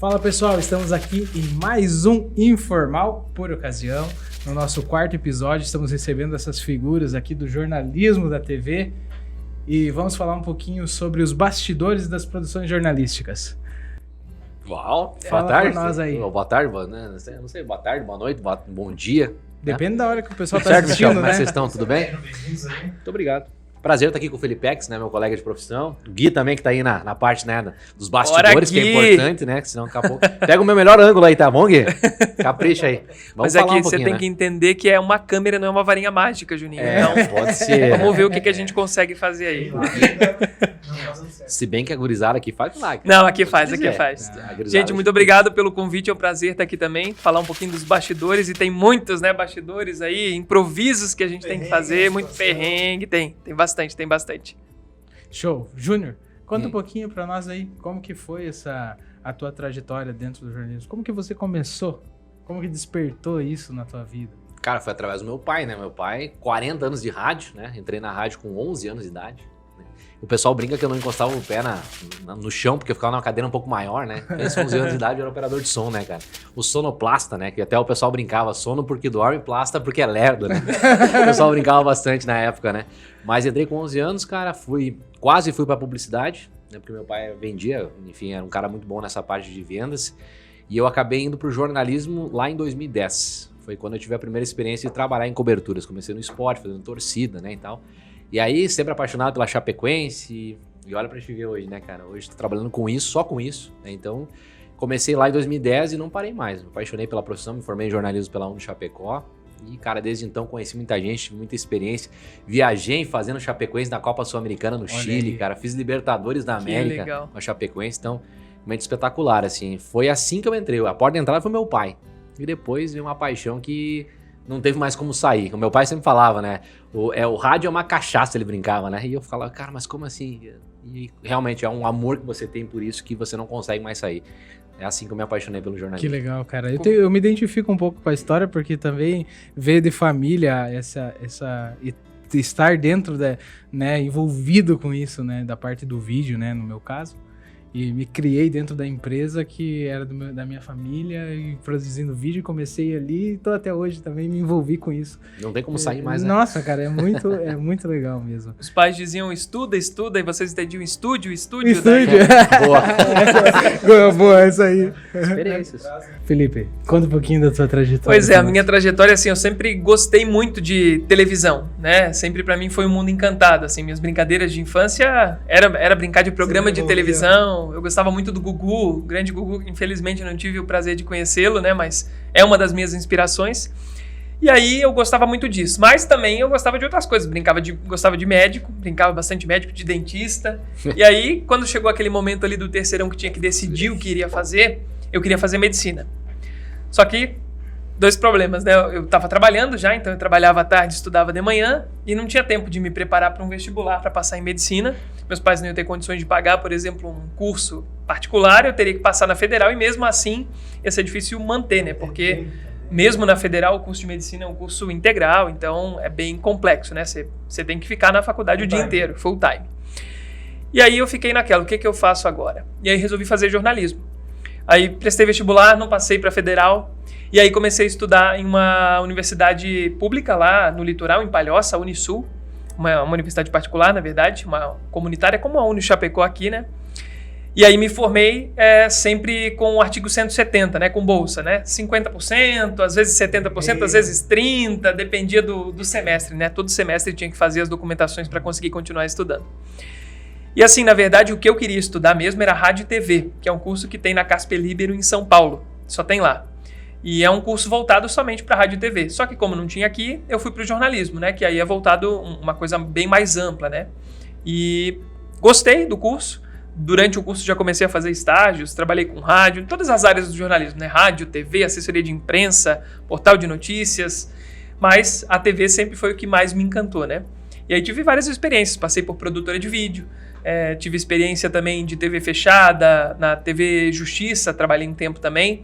Fala pessoal, estamos aqui em mais um Informal por ocasião. No nosso quarto episódio, estamos recebendo essas figuras aqui do jornalismo da TV e vamos falar um pouquinho sobre os bastidores das produções jornalísticas. Uau, Fala boa tarde. pra nós aí. Boa tarde, não sei, boa tarde, boa noite, bom dia. Depende da hora que o pessoal Tudo tá certo, assistindo, Michel? Como é né? que vocês estão? Tudo bem? Muito obrigado. Prazer estar aqui com o Felipex, né, meu colega de profissão. O Gui também, que tá aí na parte, né, dos bastidores, que é importante, né, que senão daqui a pouco... Pega o meu melhor ângulo aí, tá bom, Gui? Capricha aí. Vamos Mas falar aqui um pouquinho, você tem que entender que é uma câmera, não é uma varinha mágica, Juninho. Então, pode ser. vamos ver o que a gente consegue fazer aí. Se bem que a gurizada aqui faz milagre. Não, aqui faz. A gurizada- Gente, muito obrigado pelo convite, é um prazer estar aqui também, falar um pouquinho dos bastidores, e tem muitos, né, bastidores aí, improvisos que a gente tem que fazer, muito perrengue, tem bastante. Show. Júnior, conta um pouquinho pra nós aí, como que foi a tua trajetória dentro do jornalismo? Como que você começou? Como que despertou isso na tua vida? Cara, foi através do meu pai, né? Meu pai, 40 anos de rádio, né? Entrei na rádio com 11 anos de idade. Né? O pessoal brinca que eu não encostava o pé no chão, porque eu ficava numa cadeira um pouco maior, né? Com 11 anos de idade eu era operador de som, né, cara? O sonoplasta, né? Que até o pessoal brincava, sono porque dorme, plasta porque é lerdo, né? O pessoal brincava bastante na época, né? Mas entrei com 11 anos, cara, quase fui pra publicidade, né? Porque meu pai vendia, enfim, era um cara muito bom nessa parte de vendas. E eu acabei indo pro jornalismo lá em 2010. Foi quando eu tive a primeira experiência de trabalhar em coberturas. Comecei no esporte, fazendo torcida, né, e tal. E aí, sempre apaixonado pela Chapecoense. E olha pra gente ver hoje, né, cara? Hoje tô trabalhando com isso, só com isso. Né? Então, comecei lá em 2010 e não parei mais. Me apaixonei pela profissão, me formei em jornalismo pela Uni Chapecó. E, cara, desde então conheci muita gente, tive muita experiência. Viajei fazendo Chapecoense na Copa Sul-Americana no Chile, cara. Fiz Libertadores da América legal. com a Chapecoense. Então, realmente espetacular, assim. Foi assim que eu entrei. A porta de entrada foi meu pai. E depois veio uma paixão que não teve mais como sair. O meu pai sempre falava, né? O rádio é uma cachaça, ele brincava, né? E eu falava, cara, mas como assim? E realmente é um amor que você tem por isso que você não consegue mais sair. É assim que eu me apaixonei pelo jornalismo. Que legal, cara. Eu me identifico um pouco com a história, porque também veio de família estar dentro, né, envolvido com isso, né, da parte do vídeo, né, no meu caso. E me criei dentro da empresa que era da minha família e produzindo vídeo, comecei ali e tô até hoje também me envolvi com isso. Não tem como sair mais, né? Nossa, cara, é muito legal mesmo. Os pais diziam estuda, e vocês entendiam estúdio. Estúdio. Boa. Boa, isso aí. Experiências. Felipe, conta um pouquinho da tua trajetória. Pois é, a minha trajetória, assim, eu sempre gostei muito de televisão, né? Sempre pra mim foi um mundo encantado, assim, minhas brincadeiras de infância era brincar de programa de televisão. Eu gostava muito do Gugu, o grande Gugu, infelizmente não tive o prazer de conhecê-lo, né? Mas é uma das minhas inspirações. E aí eu gostava muito disso, mas também eu gostava de outras coisas, gostava de médico, brincava bastante médico, de dentista. E aí, quando chegou aquele momento ali do terceirão que tinha que decidir o que iria fazer, eu queria fazer medicina. Só que, dois problemas, né? Eu estava trabalhando já, então eu trabalhava à tarde, estudava de manhã e não tinha tempo de me preparar para um vestibular para passar em medicina. Meus pais não iam ter condições de pagar, por exemplo, um curso particular, eu teria que passar na federal e mesmo assim ia ser difícil manter, né? Porque mesmo na federal o curso de medicina é um curso integral, então é bem complexo, né? Você tem que ficar na faculdade o dia inteiro, full time. E aí eu fiquei naquela, o que eu faço agora? E aí resolvi fazer jornalismo. Aí prestei vestibular, não passei para federal. E aí comecei a estudar em uma universidade pública lá no litoral, em Palhoça, a Unisul. Uma universidade particular, na verdade, uma comunitária como a Uni Chapecó aqui, né? E aí me formei sempre com o artigo 170, né? Com bolsa, né? 50%, às vezes 70%, às vezes 30%, dependia do semestre, né? Todo semestre tinha que fazer as documentações para conseguir continuar estudando. E assim, na verdade, o que eu queria estudar mesmo era rádio e TV, que é um curso que tem na Casper Libero em São Paulo, só tem lá. E é um curso voltado somente para rádio e TV. Só que como não tinha aqui, eu fui para o jornalismo, né? Que aí é voltado uma coisa bem mais ampla, né? E gostei do curso. Durante o curso já comecei a fazer estágios, trabalhei com rádio, em todas as áreas do jornalismo, né? Rádio, TV, assessoria de imprensa, portal de notícias. Mas a TV sempre foi o que mais me encantou, né? E aí tive várias experiências. Passei por produtora de vídeo, tive experiência também de TV fechada, na TV Justiça, trabalhei um tempo também.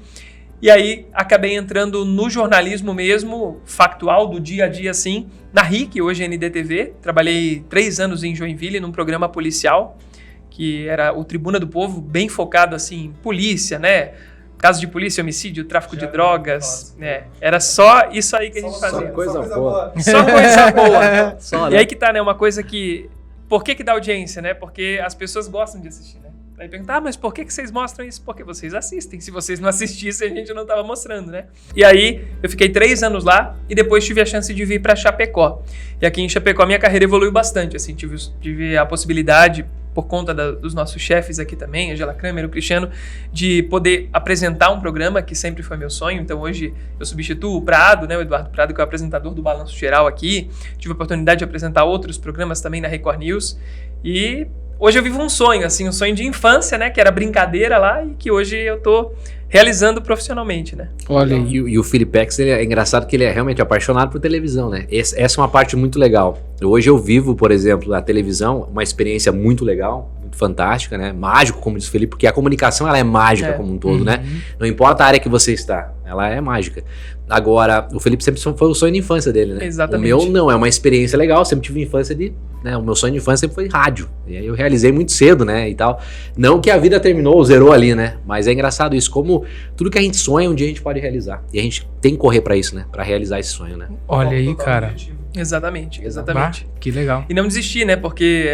E aí acabei entrando no jornalismo mesmo, factual, do dia a dia, assim, na RIC, hoje NDTV. Trabalhei 3 anos em Joinville, num programa policial, que era o Tribuna do Povo, bem focado assim, em polícia, né? caso de polícia, homicídio, tráfico de drogas, né? Era só isso aí que a gente fazia. Só coisa boa. Só coisa boa. Só, E né? aí que tá, né? Uma coisa que... Por que dá audiência, né? Porque as pessoas gostam de assistir, né? Aí perguntar, mas por que vocês mostram isso? Porque vocês assistem. Se vocês não assistissem, a gente não tava mostrando, né? E aí, eu fiquei 3 anos lá e depois tive a chance de vir pra Chapecó. E aqui em Chapecó, minha carreira evoluiu bastante, assim. Tive a possibilidade, por conta dos nossos chefes aqui também, Angela Kramer, o Cristiano, de poder apresentar um programa que sempre foi meu sonho. Então hoje eu substituo o Prado, né, o Eduardo Prado, que é o apresentador do Balanço Geral aqui. Tive a oportunidade de apresentar outros programas também na Record News. E hoje eu vivo um sonho, assim, um sonho de infância, né, que era brincadeira lá e que hoje eu tô realizando profissionalmente, né? Olha aí. E o Felipex, ele é engraçado que ele é realmente apaixonado por televisão, né? Essa é uma parte muito legal. Hoje eu vivo, por exemplo, a televisão, uma experiência muito legal, muito fantástica, né? Mágico, como diz o Felipe, porque a comunicação, ela é mágica como um todo, né? Não importa a área que você está, ela é mágica. Agora, o Felipe sempre foi o sonho de infância dele, né? Exatamente. O meu não, é uma experiência legal, sempre tive infância de... Né, o meu sonho de infância sempre foi rádio. E aí eu realizei muito cedo, né, e tal. Não que a vida terminou, zerou ali, né? Mas é engraçado isso, como tudo que a gente sonha, um dia a gente pode realizar. E a gente tem que correr pra isso, né? Pra realizar esse sonho, né? Olha aí, cara. Exatamente. Ah, que legal. E não desistir, né? Porque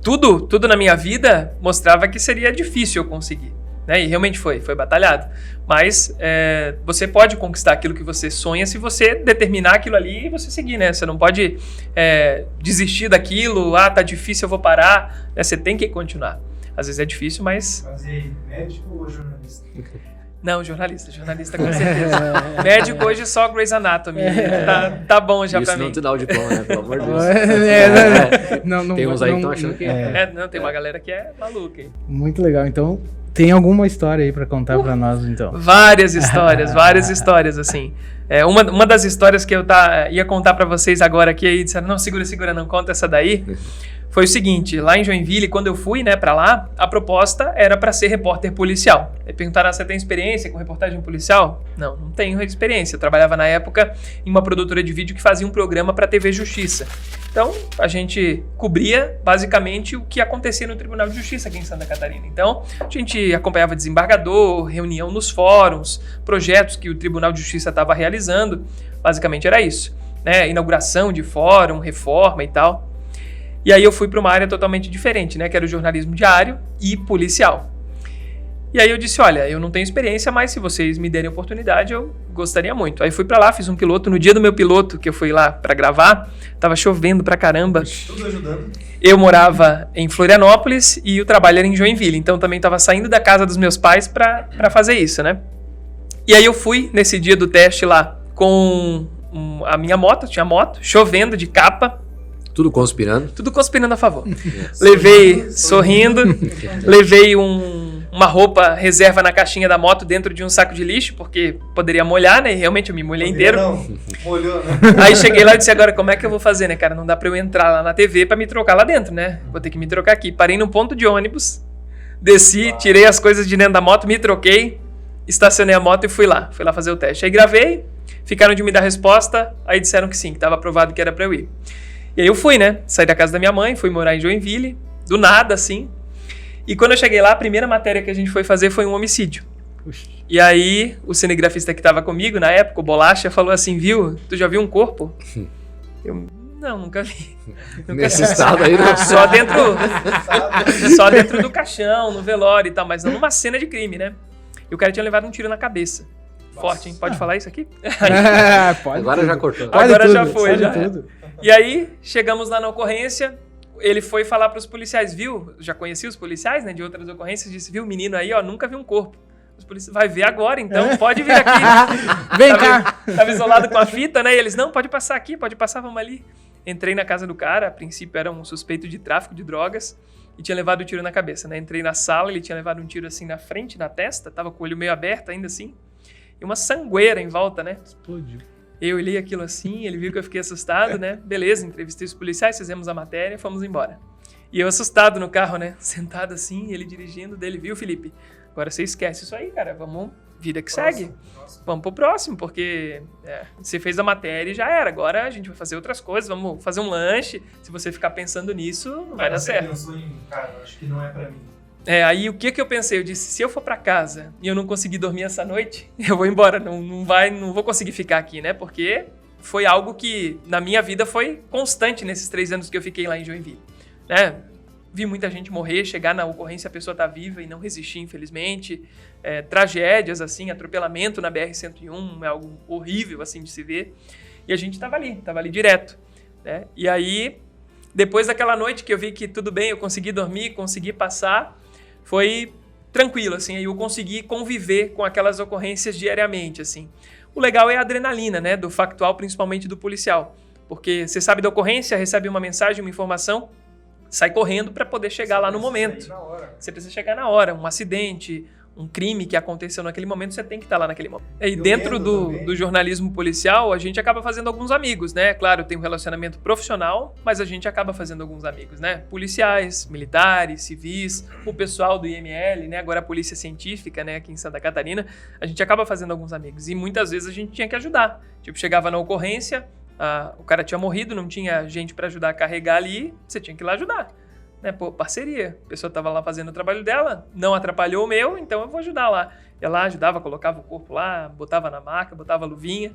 tudo na minha vida mostrava que seria difícil eu conseguir. Né? E realmente foi batalhado. Mas você pode conquistar aquilo que você sonha se você determinar aquilo ali e você seguir, né? Você não pode desistir daquilo, tá difícil, eu vou parar. Né? Você tem que continuar. Às vezes é difícil, mas... Mas e aí, médico ou jornalista? Não, jornalista com certeza. Médico hoje só Grey's Anatomy. Tá bom já isso pra mim. Isso não te dá o diploma, né? Pelo amor de Deus. Não, tem uns aí que estão achando que não, tem uma galera que é maluca, hein? Muito legal. Então, tem alguma história aí pra contar pra nós, então? Várias histórias, assim. Uma das histórias que eu ia contar pra vocês agora aqui, aí disseram, não, segura, não conta essa daí. Foi o seguinte, lá em Joinville, quando eu fui, né, pra lá, a proposta era pra ser repórter policial. Aí perguntaram, você tem experiência com reportagem policial? Não tenho experiência. Eu trabalhava na época em uma produtora de vídeo que fazia um programa pra TV Justiça. Então, a gente cobria, basicamente, o que acontecia no Tribunal de Justiça aqui em Santa Catarina. Então, a gente acompanhava desembargador, reunião nos fóruns, projetos que o Tribunal de Justiça estava realizando. Basicamente era isso, né? Inauguração de fórum, reforma e tal. E aí eu fui para uma área totalmente diferente, né? Que era o jornalismo diário e policial. E aí eu disse, olha, eu não tenho experiência, mas se vocês me derem oportunidade, eu gostaria muito. Aí fui para lá, fiz um piloto. No dia do meu piloto, que eu fui lá para gravar, tava chovendo pra caramba. Tudo ajudando. Eu morava em Florianópolis e o trabalho era em Joinville. Então também tava saindo da casa dos meus pais para fazer isso, né? E aí eu fui nesse dia do teste lá com a minha moto, tinha moto, chovendo de capa. Tudo conspirando. Tudo conspirando a favor. Levei, sorrindo, levei uma roupa reserva na caixinha da moto dentro de um saco de lixo, porque poderia molhar, né? E realmente eu me molhei inteiro. Não, molhou, né? Aí cheguei lá e disse, agora como é que eu vou fazer, né, cara? Não dá pra eu entrar lá na TV pra me trocar lá dentro, né? Vou ter que me trocar aqui. Parei num ponto de ônibus, desci, tirei as coisas de dentro da moto, me troquei, estacionei a moto e fui lá fazer o teste. Aí gravei, ficaram de me dar resposta, aí disseram que sim, que estava aprovado que era pra eu ir. E aí eu fui, né? Saí da casa da minha mãe, fui morar em Joinville, do nada, assim. E quando eu cheguei lá, a primeira matéria que a gente foi fazer foi um homicídio. Puxa. E aí, o cinegrafista que estava comigo, na época, o Bolacha, falou assim, viu? Tu já viu um corpo? Eu, não, nunca vi. Nesse estado aí, não. Só dentro do caixão, no velório e tal, mas não numa cena de crime, né? E o cara tinha levado um tiro na cabeça. Forte, hein? Pode falar isso aqui? Pode. Agora já cortou. Agora já foi, pode já. tudo. E aí, chegamos lá na ocorrência, ele foi falar para os policiais, viu? Já conhecia os policiais, né, de outras ocorrências, disse, viu, menino aí, ó, nunca vi um corpo. Os policiais, vai ver agora, então, pode vir aqui. Vem cá. Tava isolado com a fita, né, e eles, não, pode passar aqui, pode passar, vamos ali. Entrei na casa do cara, a princípio era um suspeito de tráfico de drogas, e tinha levado um tiro na cabeça, né. Entrei na sala, ele tinha levado um tiro assim na frente, na testa, tava com o olho meio aberto ainda assim, e uma sangueira em volta, né. Explodiu. Eu olhei aquilo assim, ele viu que eu fiquei assustado, né? Beleza, entrevistei os policiais, fizemos a matéria e fomos embora. E eu assustado no carro, né? Sentado assim, ele dirigindo, dele, viu, Felipe? Agora você esquece isso aí, cara, vamos, vida que segue. Vamos pro próximo, porque você fez a matéria e já era. Agora a gente vai fazer outras coisas, vamos fazer um lanche. Se você ficar pensando nisso, não vai dar certo. Pensou em, cara, acho que não é pra mim. Aí o que eu pensei? Eu disse, se eu for pra casa e eu não conseguir dormir essa noite, eu vou embora, não vou conseguir ficar aqui, né? Porque foi algo que na minha vida foi constante nesses 3 anos que eu fiquei lá em Joinville, né? Vi muita gente morrer, chegar na ocorrência, a pessoa tá viva e não resistir, infelizmente. Tragédias, assim, atropelamento na BR-101, é algo horrível, assim, de se ver. E a gente tava ali direto, né? E aí, depois daquela noite que eu vi que tudo bem, eu consegui dormir, consegui passar, foi tranquilo, assim, aí eu consegui conviver com aquelas ocorrências diariamente, assim. O legal é a adrenalina, né, do factual, principalmente do policial, porque você sabe da ocorrência, recebe uma mensagem, uma informação, sai correndo para poder chegar lá no momento. Você precisa chegar na hora, um acidente, um crime que aconteceu naquele momento, você tem que estar lá naquele momento. E dentro do jornalismo policial, a gente acaba fazendo alguns amigos, né? Claro, tem um relacionamento profissional, mas a gente acaba fazendo alguns amigos, né? Policiais, militares, civis, o pessoal do IML, né? Agora a Polícia Científica, né? Aqui em Santa Catarina, a gente acaba fazendo alguns amigos. E muitas vezes a gente tinha que ajudar. Tipo, chegava na ocorrência, o cara tinha morrido, não tinha gente para ajudar a carregar ali, você tinha que ir lá ajudar. Né, pô, parceria. A pessoa estava lá fazendo o trabalho dela, não atrapalhou o meu, então eu vou ajudar lá. Ia lá, ajudava, colocava o corpo lá, botava na maca, botava a luvinha.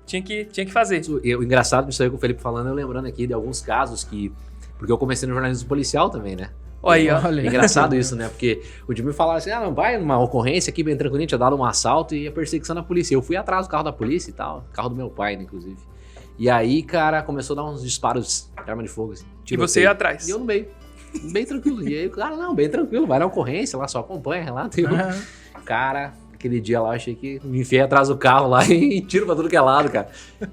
Tinha que fazer. O engraçado disso aí com o Felipe falando, eu lembrando aqui de alguns casos que... Porque eu comecei no jornalismo policial também, né? Olha aí, ó. É engraçado isso, né? Porque o Jimmy falava assim, não, vai numa ocorrência aqui bem tranquilo, tinha dado um assalto e a perseguição da polícia. Eu fui atrás do carro da polícia e tal, carro do meu pai, né, inclusive. E aí, cara, começou a dar uns disparos de arma de fogo, assim. E você ia atrás. E eu no meio. Bem tranquilo. E aí o cara, não, bem tranquilo, vai na ocorrência lá, só acompanha, relata. Cara, aquele dia lá, eu achei que me enfiei atrás do carro lá e tiro pra tudo que é lado, cara.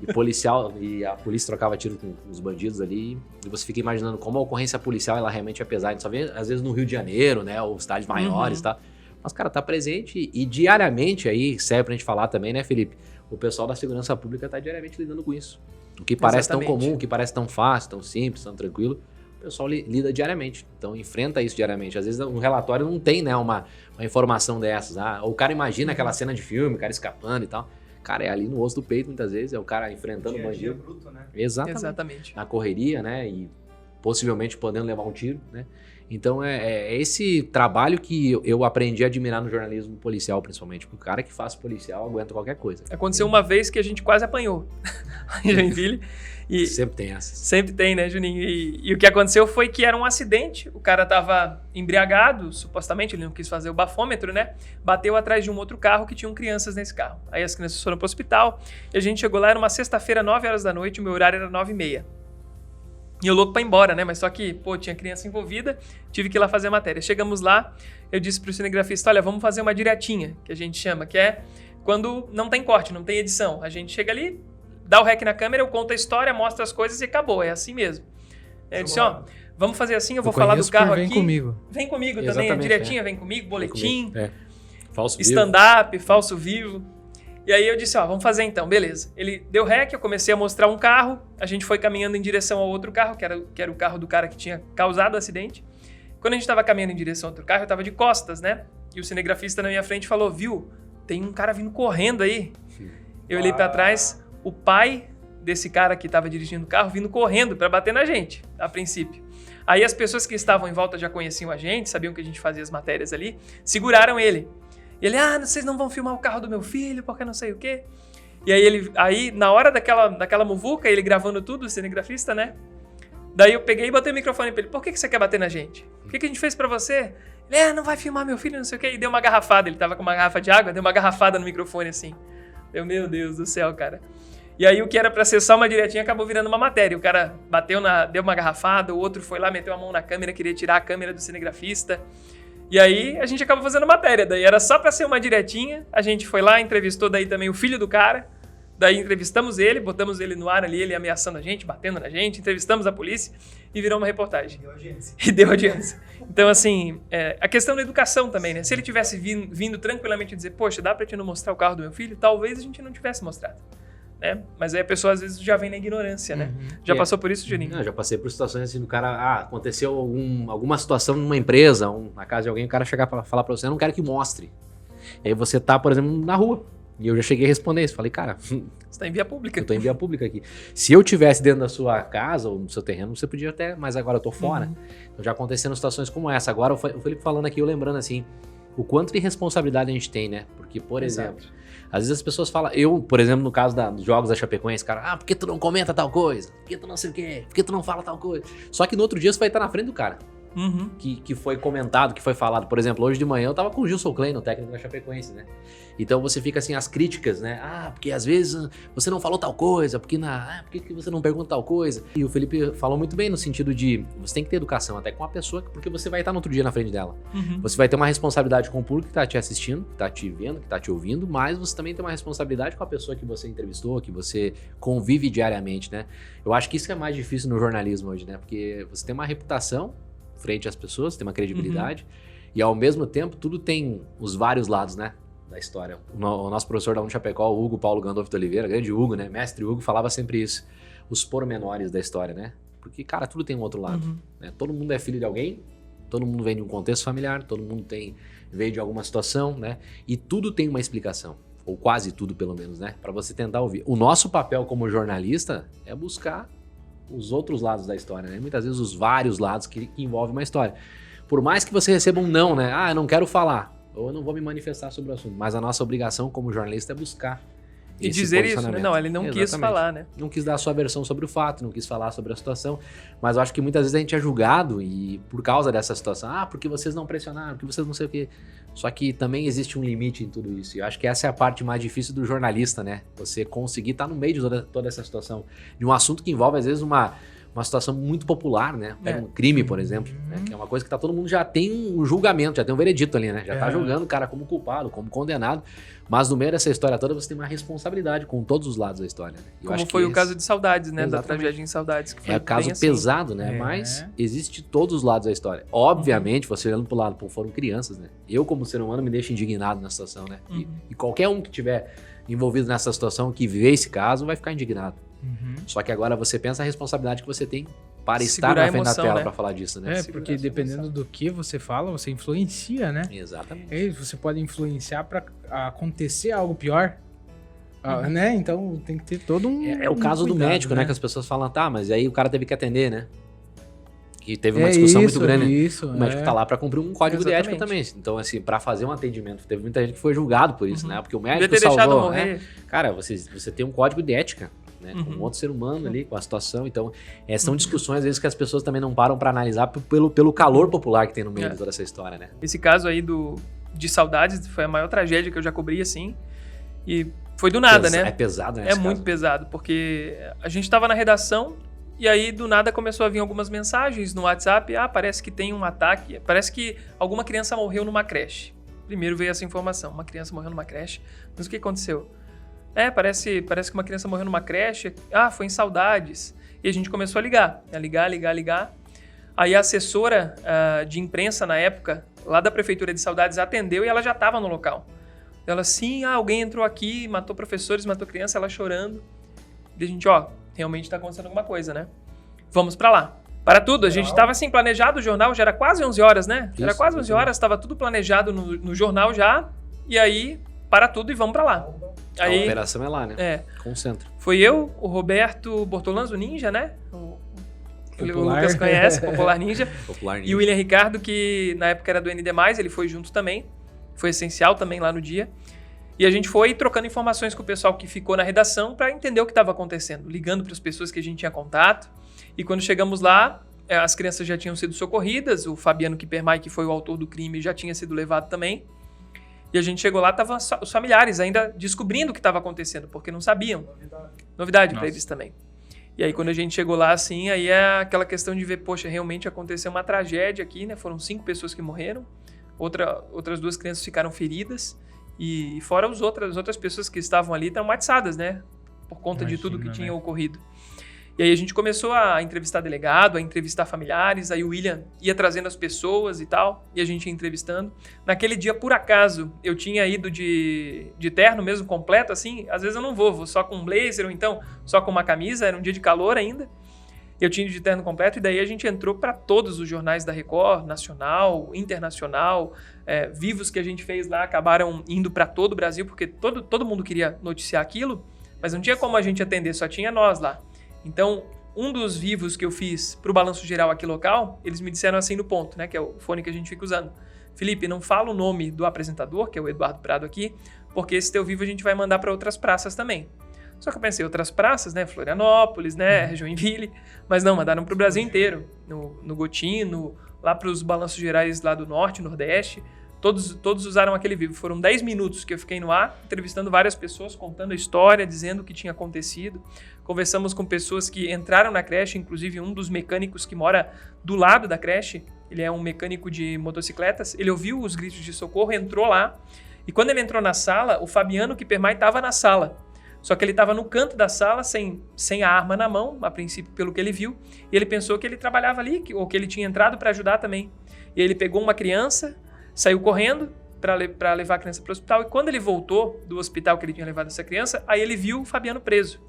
E policial, e a polícia trocava tiro com os bandidos ali. E você fica imaginando como a ocorrência policial, ela realmente é pesada. A gente só vê, às vezes, no Rio de Janeiro, né, ou cidades maiores e tal. Mas, cara, tá presente e diariamente aí, serve pra gente falar também, né, Felipe? O pessoal da segurança pública tá diariamente lidando com isso. O que parece tão comum, o que parece tão fácil, tão simples, tão tranquilo. O pessoal lida diariamente, então enfrenta isso diariamente. Às vezes um relatório não tem, né, uma informação dessas. O cara imagina aquela cena de filme, o cara escapando e tal. Cara, é ali no osso do peito muitas vezes, é o cara enfrentando o bandido. Bruto, né? Exatamente. Na correria, né, e possivelmente podendo levar um tiro, né. Então é esse trabalho que eu aprendi a admirar no jornalismo policial, principalmente. Porque o cara que faz policial aguenta qualquer coisa. Aconteceu uma vez que a gente quase apanhou em Joinville. E sempre tem essas. Sempre tem, né, Juninho? E o que aconteceu foi que era um acidente, o cara tava embriagado, supostamente, ele não quis fazer o bafômetro, né? Bateu atrás de um outro carro que tinham crianças nesse carro. Aí as crianças foram pro hospital, e a gente chegou lá, era uma sexta-feira, 9 horas da noite, o meu horário era 9h30. E eu louco pra ir embora, né? Mas só que, pô, tinha criança envolvida, tive que ir lá fazer a matéria. Chegamos lá, eu disse pro cinegrafista, olha, vamos fazer uma diretinha, que a gente chama, que é quando não tem corte, não tem edição. A gente chega ali, dá o rec na câmera, eu conto a história, mostro as coisas e acabou, é assim mesmo. Eu disse, ó, vamos fazer assim, eu vou falar do carro aqui. Vem comigo também, direitinho, vem comigo, boletim, falso vivo, stand-up, falso vivo. E aí eu disse, ó, vamos fazer então, beleza. Ele deu rec, eu comecei a mostrar um carro, a gente foi caminhando em direção ao outro carro, que era o carro do cara que tinha causado o acidente. Quando a gente tava caminhando em direção ao outro carro, eu tava de costas, né? E o cinegrafista na minha frente falou, viu, tem um cara vindo correndo aí. Eu olhei pra trás, o pai desse cara que estava dirigindo o carro vindo correndo para bater na gente, a princípio. Aí as pessoas que estavam em volta já conheciam a gente, sabiam que a gente fazia as matérias ali, seguraram ele. E ele, vocês não vão filmar o carro do meu filho, porque não sei o quê. E aí na hora daquela muvuca, ele gravando tudo, o cinegrafista, né? Daí eu peguei e botei o microfone pra ele, por que você quer bater na gente? O que a gente fez pra você? Ele, não vai filmar meu filho, não sei o quê. E deu uma garrafada, ele tava com uma garrafa de água, deu uma garrafada no microfone assim. Meu Deus do céu, cara. E aí o que era pra ser só uma diretinha acabou virando uma matéria. O cara deu uma garrafada, o outro foi lá, meteu a mão na câmera, queria tirar a câmera do cinegrafista. E aí a gente acabou fazendo matéria. Daí era só pra ser uma diretinha. A gente foi lá, entrevistou daí também o filho do cara. Daí entrevistamos ele, botamos ele no ar ali, ele ameaçando a gente, batendo na gente. Entrevistamos a polícia e virou uma reportagem. Deu audiência. Então, assim, a questão da educação também, né? Se ele tivesse vindo tranquilamente dizer, poxa, dá pra te não mostrar o carro do meu filho? Talvez a gente não tivesse mostrado. Né? Mas aí a pessoa às vezes já vem na ignorância, né? Já passou por isso, Juninho? Não, já passei por situações assim do cara, aconteceu alguma situação numa empresa, na casa de alguém, o cara chegar pra falar pra você, eu não quero que mostre. E aí você tá, por exemplo, na rua, E eu já cheguei a responder isso. Falei, cara, Você tá em via pública. eu tô em via pública aqui. Se eu tivesse dentro da sua casa ou no seu terreno, você podia até, mas agora eu tô fora. Então já aconteceram situações como essa. Agora o Felipe falando aqui, eu lembrando assim, o quanto de responsabilidade a gente tem, né? Porque, por exemplo, às vezes as pessoas falam, eu, por exemplo, no caso dos jogos da Chapecoense, cara, por que tu não comenta tal coisa? Por que tu não sei o quê? Por que tu não fala tal coisa? Só que no outro dia você vai estar na frente do cara. Que foi comentado, que foi falado. Por exemplo, hoje de manhã eu tava com o Gilson Klein, o técnico da Chapecoense, né? Então você fica assim, as críticas, né? Porque às vezes você não falou tal coisa, por que você não pergunta tal coisa? E o Felipe falou muito bem no sentido de você tem que ter educação até com a pessoa, porque você vai estar no outro dia na frente dela. Você vai ter uma responsabilidade com o público que tá te assistindo, que tá te vendo, que tá te ouvindo, mas você também tem uma responsabilidade com a pessoa que você entrevistou, que você convive diariamente, né? Eu acho que isso é mais difícil no jornalismo hoje, né? Porque você tem uma reputação frente às pessoas, tem uma credibilidade, e ao mesmo tempo tudo tem os vários lados, né, da história. O nosso professor da Chapecó, o Hugo Paulo Gandolfo de Oliveira, grande Hugo, né, mestre Hugo, falava sempre isso, os pormenores da história, né, porque, cara, tudo tem um outro lado, né? Todo mundo é filho de alguém, todo mundo vem de um contexto familiar, todo mundo veio de alguma situação, né, e tudo tem uma explicação, ou quase tudo pelo menos, né, para você tentar ouvir. O nosso papel como jornalista é buscar os outros lados da história, né? Muitas vezes os vários lados que envolvem uma história. Por mais que você receba um não, né? Eu não quero falar, ou eu não vou me manifestar sobre o assunto, mas a nossa obrigação como jornalista é buscar e dizer isso, né? Não, ele não quis falar, né? Não quis dar a sua versão sobre o fato, não quis falar sobre a situação, mas eu acho que muitas vezes a gente é julgado e por causa dessa situação, porque vocês não pressionaram, porque vocês não sei o quê. Só que também existe um limite em tudo isso, e eu acho que essa é a parte mais difícil do jornalista, né? Você conseguir estar no meio de toda essa situação, de um assunto que envolve às vezes uma situação muito popular, né? Pega um crime, por exemplo, né? Que é uma coisa que todo mundo já tem um julgamento, já tem um veredito ali, né? Já tá julgando o cara como culpado, como condenado, mas no meio dessa história toda você tem uma responsabilidade com todos os lados da história, né? Como foi o caso de Saudades, né? Da tragédia em Saudades. Que foi caso pesado, né? Mas existe todos os lados da história. Obviamente, você olhando pro lado, foram crianças, né? Eu, como ser humano, me deixo indignado na situação, né? E qualquer um que tiver envolvido nessa situação, que vê esse caso, vai ficar indignado. Só que agora você pensa a responsabilidade que você tem para estar na frente da tela, né? Para falar disso, né? Porque dependendo do que você fala, você influencia, né? Exatamente. E você pode influenciar para acontecer algo pior, né? Então tem que ter todo um É o caso cuidado, do médico, né? Que as pessoas falam, mas aí o cara teve que atender, né? Que teve uma discussão muito grande. O médico tá lá para cumprir um código de ética também. Então, assim, para fazer um atendimento, teve muita gente que foi julgado por isso, né? Porque o médico salvou, né? Cara, você tem um código de ética, né? Com um outro ser humano ali, com a situação. Então, são discussões, às vezes, que as pessoas também não param para analisar pelo calor popular que tem no meio de toda essa história, né? Esse caso aí de Saudades foi a maior tragédia que eu já cobri, assim. E foi do nada, né? É pesado, né? É muito pesado, porque a gente tava na redação e aí do nada começou a vir algumas mensagens no WhatsApp. Parece que tem um ataque, parece que alguma criança morreu numa creche. Primeiro veio essa informação, uma criança morreu numa creche. Mas o que aconteceu? Parece que uma criança morreu numa creche. Foi em Saudades. E a gente começou a ligar. Aí a assessora de imprensa na época, lá da Prefeitura de Saudades, atendeu e ela já estava no local. Ela, sim, alguém entrou aqui, matou professores, matou criança, ela chorando. E a gente, realmente está acontecendo alguma coisa, né? Vamos para lá. Para tudo, a gente estava assim, planejado o jornal, já era quase 11 horas, né? Já era quase 11 horas, estava tudo planejado no jornal já. E aí, para tudo e vamos para lá. Aí, a operação é lá, né? Concentra. Foi eu, o Roberto Bortolanzo, Ninja, né? O Lucas conhece, Popular Ninja. E o William Ricardo, que na época era do ND+, ele foi junto também. Foi essencial também lá no dia. E a gente foi trocando informações com o pessoal que ficou na redação para entender o que estava acontecendo. Ligando para as pessoas que a gente tinha contato. E quando chegamos lá, as crianças já tinham sido socorridas. O Fabiano Kippermay, que foi o autor do crime, já tinha sido levado também. E a gente chegou lá, estavam os familiares ainda descobrindo o que estava acontecendo, porque não sabiam. Novidade para eles também. E aí, quando a gente chegou lá, assim, aí é aquela questão de ver, poxa, realmente aconteceu uma tragédia aqui, né? Foram 5 pessoas que morreram, outras 2 crianças ficaram feridas, e fora as outras pessoas que estavam ali traumatizadas, né? Por conta de tudo que tinha ocorrido. E aí a gente começou a entrevistar delegado, a entrevistar familiares, aí o William ia trazendo as pessoas e tal, e a gente ia entrevistando. Naquele dia, por acaso, eu tinha ido de terno mesmo, completo, assim, às vezes eu não vou só com um blazer, ou então só com uma camisa, era um dia de calor ainda. Eu tinha de terno completo e daí a gente entrou para todos os jornais da Record, nacional, internacional, vivos que a gente fez lá acabaram indo para todo o Brasil, porque todo mundo queria noticiar aquilo, mas não tinha como a gente atender, só tinha nós lá. Então, um dos vivos que eu fiz para o Balanço Geral aqui local, eles me disseram assim no ponto, né, que é o fone que a gente fica usando. Felipe, não fala o nome do apresentador, que é o Eduardo Prado aqui, porque esse teu vivo a gente vai mandar para outras praças também. Só que eu pensei, outras praças, né? Florianópolis, né? Joinville. Mas não, mandaram pro Brasil inteiro. No Gotino, lá pros balanços gerais lá do Norte, Nordeste. Todos usaram aquele vivo. Foram 10 minutos que eu fiquei no ar, entrevistando várias pessoas, contando a história, dizendo o que tinha acontecido. Conversamos com pessoas que entraram na creche, inclusive um dos mecânicos que mora do lado da creche. Ele é um mecânico de motocicletas. Ele ouviu os gritos de socorro, entrou lá. E quando ele entrou na sala, o Fabiano Kippermay estava na sala. Só que ele estava no canto da sala, sem a arma na mão, a princípio, pelo que ele viu. E ele pensou que ele trabalhava ali, ou que ele tinha entrado para ajudar também. E ele pegou uma criança, saiu correndo para levar a criança para o hospital. E quando ele voltou do hospital que ele tinha levado essa criança, aí ele viu o Fabiano preso.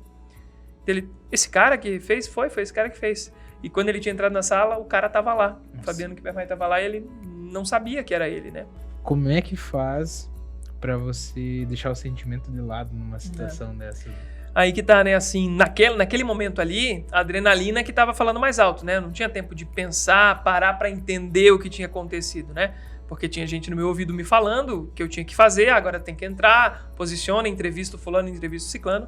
Esse cara que fez? Foi esse cara que fez. E quando ele tinha entrado na sala, o cara estava lá. O Fabiano Kippermay estava lá e ele não sabia que era ele, né? Como é que faz pra você deixar o sentimento de lado numa situação dessa? Aí que tá, né, assim, naquele momento ali, a adrenalina que tava falando mais alto, né? Eu não tinha tempo de pensar, parar pra entender o que tinha acontecido, né? Porque tinha gente no meu ouvido me falando que eu tinha que fazer, agora tem que entrar, posiciona, entrevista o fulano, entrevista o ciclano.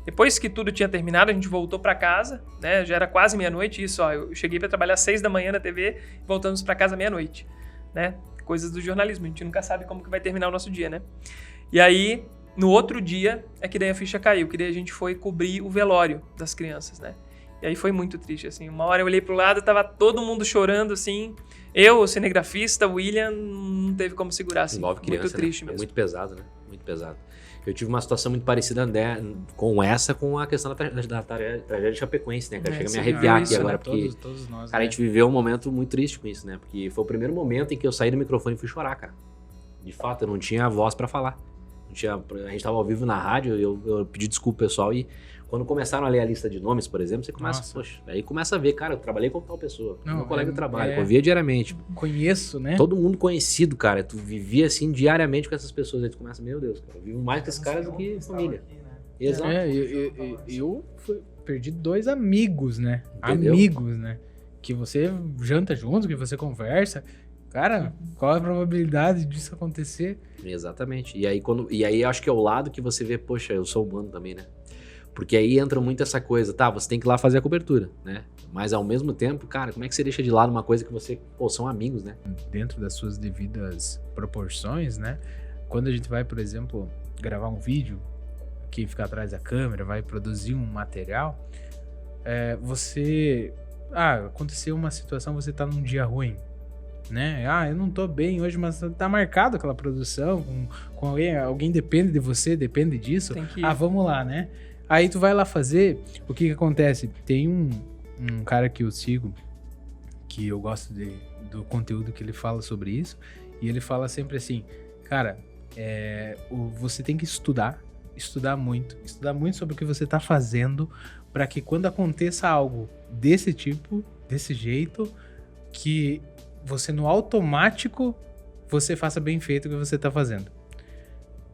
Depois que tudo tinha terminado, a gente voltou pra casa, né? Já era quase meia-noite, isso, ó, eu cheguei pra trabalhar às 6 da manhã na TV e voltamos pra casa meia-noite, né? Coisas do jornalismo, a gente nunca sabe como que vai terminar o nosso dia, né? E aí, no outro dia, é que daí a ficha caiu, que daí a gente foi cobrir o velório das crianças, né? E aí foi muito triste, assim, uma hora eu olhei pro lado, tava todo mundo chorando, assim, eu, o cinegrafista, o William, não teve como segurar, assim, 9 crianças, muito triste, né? mesmo. É muito pesado, né? Muito pesado. Eu tive uma situação muito parecida, né, com a questão da tragédia de Chapecoense, né, cara? Chega a me arrepiar aqui agora, porque todos nós, cara, né? a gente viveu um momento muito triste com isso, né? Porque foi o primeiro momento em que eu saí do microfone e fui chorar, cara. De fato, eu não tinha voz pra falar. A gente tava ao vivo na rádio, eu pedi desculpa pro pessoal e quando começaram a ler a lista de nomes, por exemplo, você começa, poxa, aí começa a ver, cara, eu trabalhei com tal pessoa, meu colega de trabalho, convivia diariamente. Conheço, né? Todo mundo conhecido, cara, tu vivia assim diariamente com essas pessoas, aí tu começa, meu Deus, cara, eu vivo mais com esses caras do que família. Aqui, né? Exato. Eu perdi 2 amigos, né? Entendeu? Amigos, né? Que você janta junto, que você conversa. Cara, qual a probabilidade disso acontecer? Exatamente. E aí acho que é o lado que você vê, poxa, eu sou humano também, né? Porque aí entra muito essa coisa, tá, você tem que ir lá fazer a cobertura, né? Mas ao mesmo tempo, cara, como é que você deixa de lado uma coisa que você, são amigos, né? Dentro das suas devidas proporções, né? Quando a gente vai, por exemplo, gravar um vídeo, que fica atrás da câmera, vai produzir um material, aconteceu uma situação, você tá num dia ruim, né? Eu não tô bem hoje, mas tá marcado aquela produção com alguém depende de você, depende disso. Tem que... vamos lá, né? Aí tu vai lá fazer, o que acontece? Tem um cara que eu sigo, que eu gosto do conteúdo que ele fala sobre isso, e ele fala sempre assim, cara, você tem que estudar muito sobre o que você tá fazendo, para que quando aconteça algo desse tipo, desse jeito, que você no automático, você faça bem feito o que você tá fazendo.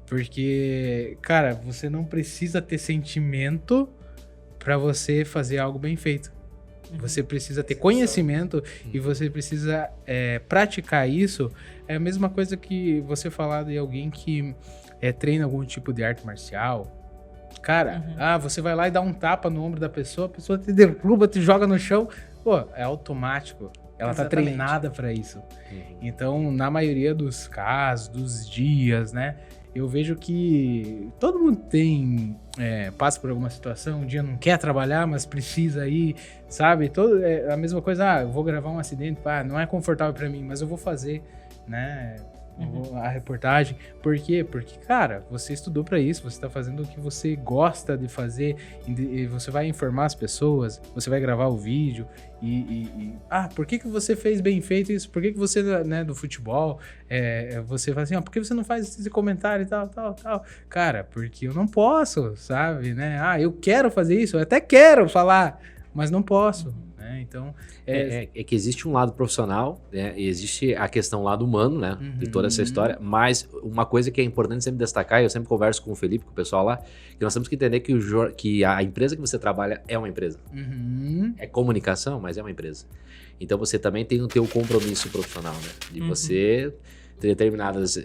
Porque, cara, você não precisa ter sentimento para você fazer algo bem feito. Você precisa ter conhecimento e você precisa praticar isso. É a mesma coisa que você falar de alguém que treina algum tipo de arte marcial. Cara, você vai lá e dá um tapa no ombro da pessoa, a pessoa te derruba, te joga no chão. Pô, é automático. Ela tá treinada para isso. Então, na maioria dos casos, dos dias, né? Eu vejo que todo mundo passa por alguma situação, um dia não quer trabalhar, mas precisa ir, sabe? A mesma coisa, eu vou gravar um acidente, não é confortável para mim, mas eu vou fazer, né? A reportagem. Por quê? Porque, cara, você estudou para isso, você tá fazendo o que você gosta de fazer, e você vai informar as pessoas, você vai gravar o vídeo por que você fez bem feito isso? Por que você, né, do futebol, você fala assim, por que você não faz esse comentário e tal? Cara, porque eu não posso, sabe, né? Eu quero fazer isso, eu até quero falar, mas não posso. né? Então, É que existe um lado profissional, né? E existe a questão lado humano, né? De toda essa história. Mas uma coisa que é importante sempre destacar, e eu sempre converso com o Felipe, com o pessoal lá, que nós temos que entender que a empresa que você trabalha é uma empresa. É comunicação, mas é uma empresa. Então você também tem o teu compromisso profissional, né? De você ter determinadas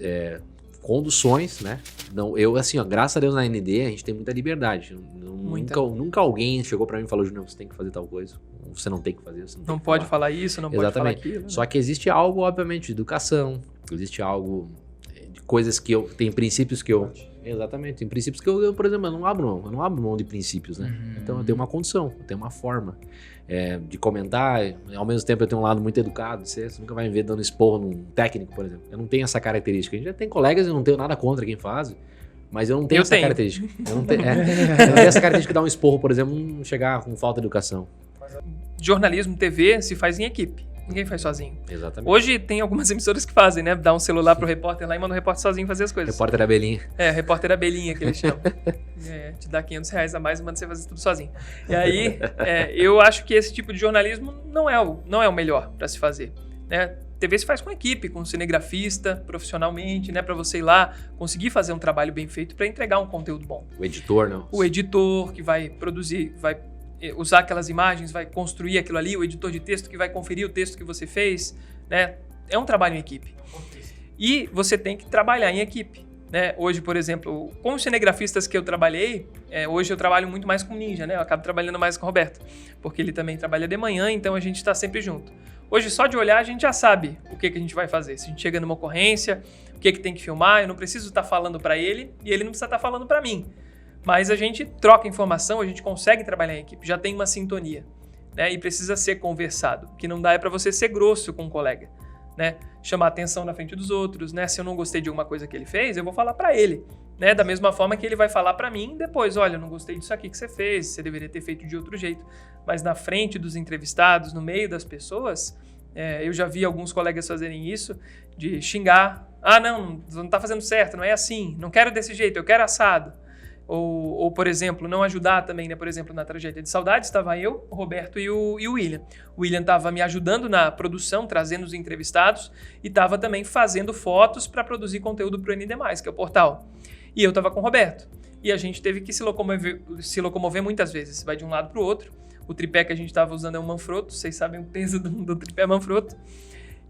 conduções, né? Não, eu, assim, ó, graças a Deus na ND a gente tem muita liberdade. Nunca alguém chegou pra mim e falou, Júnior, você tem que fazer tal coisa. Você não tem que fazer, você Não pode falar isso, não pode falar aquilo. Só que existe algo, obviamente, de educação. Existe algo de coisas que eu... Tem princípios que eu... Exatamente. Tem princípios que eu, por exemplo, eu não abro mão de princípios, né? Então eu tenho uma condição, eu tenho uma forma de comentar. Ao mesmo tempo eu tenho um lado muito educado. Você nunca vai me ver dando esporro num técnico, por exemplo. Eu não tenho essa característica. A gente já tem colegas e eu não tenho nada contra quem faz, mas eu não tenho essa característica. Eu não tenho essa característica de dar um esporro, por exemplo, não chegar com falta de educação. Jornalismo, TV, se faz em equipe. Ninguém faz sozinho. Exatamente. Hoje tem algumas emissoras que fazem, né? Dá um celular pro repórter lá e manda o repórter sozinho fazer as coisas. Repórter abelhinha. Repórter abelhinha que eles chamam. Te dá R$500 a mais e manda você fazer tudo sozinho. E aí, eu acho que esse tipo de jornalismo não é o melhor para se fazer, né? TV se faz com equipe, com cinegrafista, profissionalmente, né? Para você ir lá, conseguir fazer um trabalho bem feito para entregar um conteúdo bom. O editor, não? O editor que vai produzir, vai usar aquelas imagens, vai construir aquilo ali, o editor de texto que vai conferir o texto que você fez, né? É um trabalho em equipe. E você tem que trabalhar em equipe, né? Hoje, por exemplo, com os cinegrafistas que eu trabalhei, hoje eu trabalho muito mais com o Ninja, né? Eu acabo trabalhando mais com o Roberto, porque ele também trabalha de manhã, então a gente está sempre junto. Hoje, só de olhar, a gente já sabe o que a gente vai fazer. Se a gente chega numa ocorrência, o que tem que filmar, eu não preciso estar falando para ele e ele não precisa estar falando para mim. Mas a gente troca informação, a gente consegue trabalhar em equipe, já tem uma sintonia, né? E precisa ser conversado. O que não dá é para você ser grosso com um colega, né? Chamar atenção na frente dos outros, né? Se eu não gostei de alguma coisa que ele fez, eu vou falar para ele, né? Da mesma forma que ele vai falar para mim depois, olha, eu não gostei disso aqui que você fez, você deveria ter feito de outro jeito. Mas na frente dos entrevistados, no meio das pessoas, eu já vi alguns colegas fazerem isso, de xingar. Ah, não tá fazendo certo, não é assim, não quero desse jeito, eu quero assado. Ou, por exemplo, não ajudar também, né? Por exemplo, na Tragédia de Saudade, estava eu, o Roberto e o William. O William estava me ajudando na produção, trazendo os entrevistados, e estava também fazendo fotos para produzir conteúdo para o ND+, que é o portal. E eu estava com o Roberto. E a gente teve que se locomover muitas vezes. Vai de um lado para o outro. O tripé que a gente estava usando é um Manfrotto. Vocês sabem o peso do tripé Manfrotto.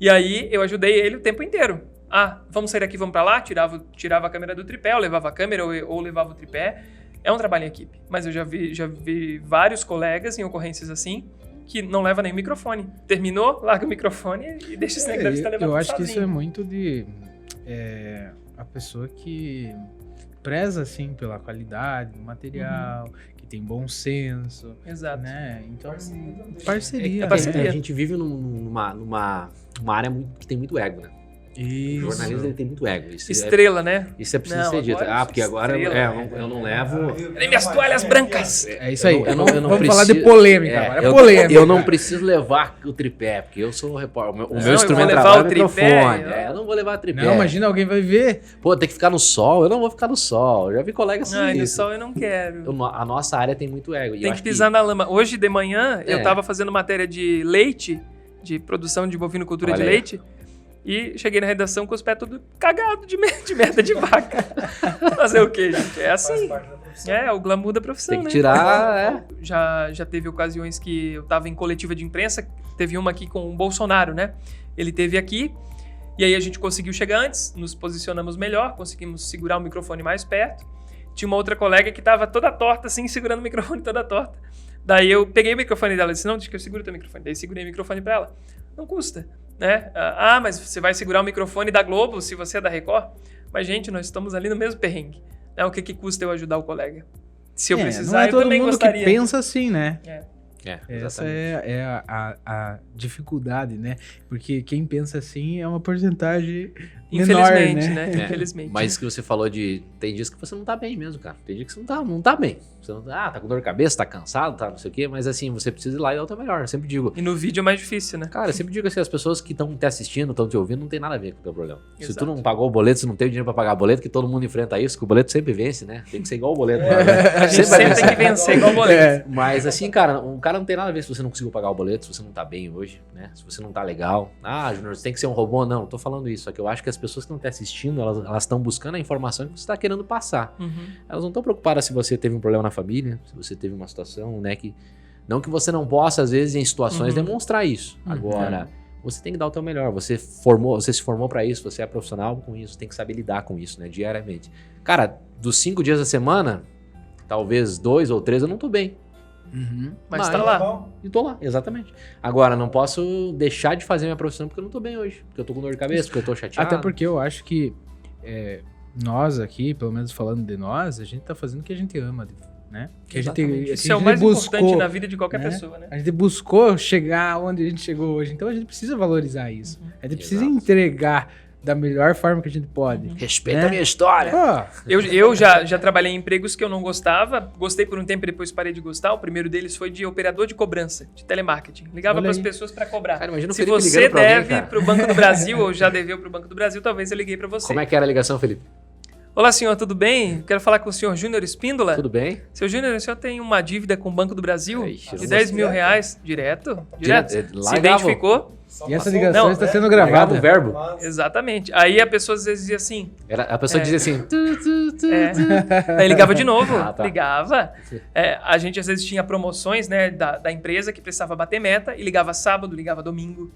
E aí eu ajudei ele o tempo inteiro. Ah, vamos sair daqui, vamos pra lá, tirava a câmera do tripé, ou levava a câmera, ou levava o tripé. É um trabalho em equipe. Mas eu já vi vários colegas em ocorrências assim, que não leva nem o microfone. Terminou, larga o microfone e deixa o cinegrafista levar Eu acho sozinho. que isso é muito de... a pessoa que preza, assim, pela qualidade do material, que tem bom senso. Exato. Né? Então, parceria. parceria. A gente vive numa área que tem muito ego, né? Isso. O jornalismo ele tem muito ego. Estrela, né? Isso é preciso Não, ser dito. agora Porque agora eu não levo... Cadê minhas toalhas brancas? É isso aí. Eu não Vamos preciso- falar de polêmica agora. eu, Polêmica. eu não preciso levar o tripé, porque eu sou o repórter. O meu eu instrumento vou de levar trabalho é o o tripé, microfone. Eu não vou levar tripé. Não, imagina, alguém vai ver. Pô, tem que ficar no sol. Eu não vou ficar no sol. Eu já vi colegas assim. Ai, no sol eu não quero. A nossa área tem muito ego. E eu Tem acho que pisar na lama. Hoje de manhã, eu É. tava fazendo matéria de leite, de produção de bovinocultura de Olha aí. leite, e cheguei na redação com os pés tudo cagado de merda de vaca. Fazer o quê, gente? É assim. É o glamour da profissão, Tem que né? tirar... Já teve ocasiões que eu tava em coletiva de imprensa, teve uma aqui com o Bolsonaro, né? Ele teve aqui, e aí a gente conseguiu chegar antes, nos posicionamos melhor, conseguimos segurar o microfone mais perto. Tinha uma outra colega que tava toda torta, assim, segurando o microfone toda torta. Daí eu peguei o microfone dela e disse, não, deixa que eu seguro o teu microfone. Daí segurei o microfone pra ela. Não custa, né? Ah, mas você vai segurar o microfone da Globo se você é da Record? Mas, gente, nós estamos ali no mesmo perrengue. Né? O que custa eu ajudar o colega? Se eu precisar, não é eu todo também mundo gostaria. que pensa assim, né? Essa exatamente. é a dificuldade, né? Porque quem pensa assim é uma porcentagem menor, Infelizmente, né? né? Infelizmente. Mas que você falou de... Tem dias que você não tá bem mesmo, cara. Tem dias que você não tá bem. Você não tá com dor de cabeça, tá cansado, tá não sei o quê. Mas assim, você precisa ir lá e dar o teu melhor. Eu sempre digo... E no vídeo é mais difícil, né? Cara, eu sempre digo assim, as pessoas que estão te assistindo, estão te ouvindo, não tem nada a ver com o teu programa. Se Exato. tu não pagou o boleto, se não tem dinheiro pra pagar o boleto, que todo mundo enfrenta isso, que o boleto sempre vence, né? Tem que ser igual o boleto. Né? A gente sempre tem que vencer igual o boleto. Mas assim, cara, um cara cara não tem nada a ver se você não conseguiu pagar o boleto, se você não tá bem hoje, né? Se você não tá legal. Ah, Júnior, você tem que ser um robô. Não tô falando isso. Só que eu acho que as pessoas que estão te assistindo, elas estão buscando a informação que você tá querendo passar. Elas não estão preocupadas se você teve um problema na família, se você teve uma situação, né? Não que você não possa, às vezes, em situações, demonstrar isso. Agora, você tem que dar o teu melhor. Você se formou pra isso, você é profissional com isso, tem que saber lidar com isso, né? Diariamente. Cara, dos 5 dias da semana, talvez 2 ou 3 eu não tô bem. Mas tá lá. E tô lá, exatamente. Agora, não posso deixar de fazer minha profissão porque eu não tô bem hoje. Porque eu tô com dor de cabeça, porque eu tô chateado. Até porque eu acho que nós aqui, pelo menos falando de nós, a gente tá fazendo o que a gente ama, né? Que Isso é o mais importante na vida de qualquer pessoa, né? A gente buscou chegar onde a gente chegou hoje. Então a gente precisa valorizar isso. A gente precisa entregar da melhor forma que a gente pode. Respeita a minha história. Eu já trabalhei em empregos que eu não gostava. Gostei por um tempo e depois parei de gostar. O primeiro deles foi de operador de cobrança, de telemarketing. Ligava para as pessoas para cobrar. Cara, imagina o Se Felipe você ligando pra alguém, deve para o Banco do Brasil ou já deveu para o Banco do Brasil, talvez eu liguei para você. Como é que era a ligação, Felipe? Olá, senhor, tudo bem? Quero falar com o senhor Júnior Espíndola. Tudo bem? Seu Júnior, o senhor tem uma dívida com o Banco do Brasil Ixi, de 10 mil reais? Direto? Se Largava. identificou? E essa ligação está sendo Gravava gravada. o verbo. Exatamente. Aí a pessoa às vezes dizia assim... A pessoa dizia assim... Aí ligava de novo. Tá. Ligava. A gente às vezes tinha promoções, né, da empresa que precisava bater meta e ligava sábado, ligava domingo.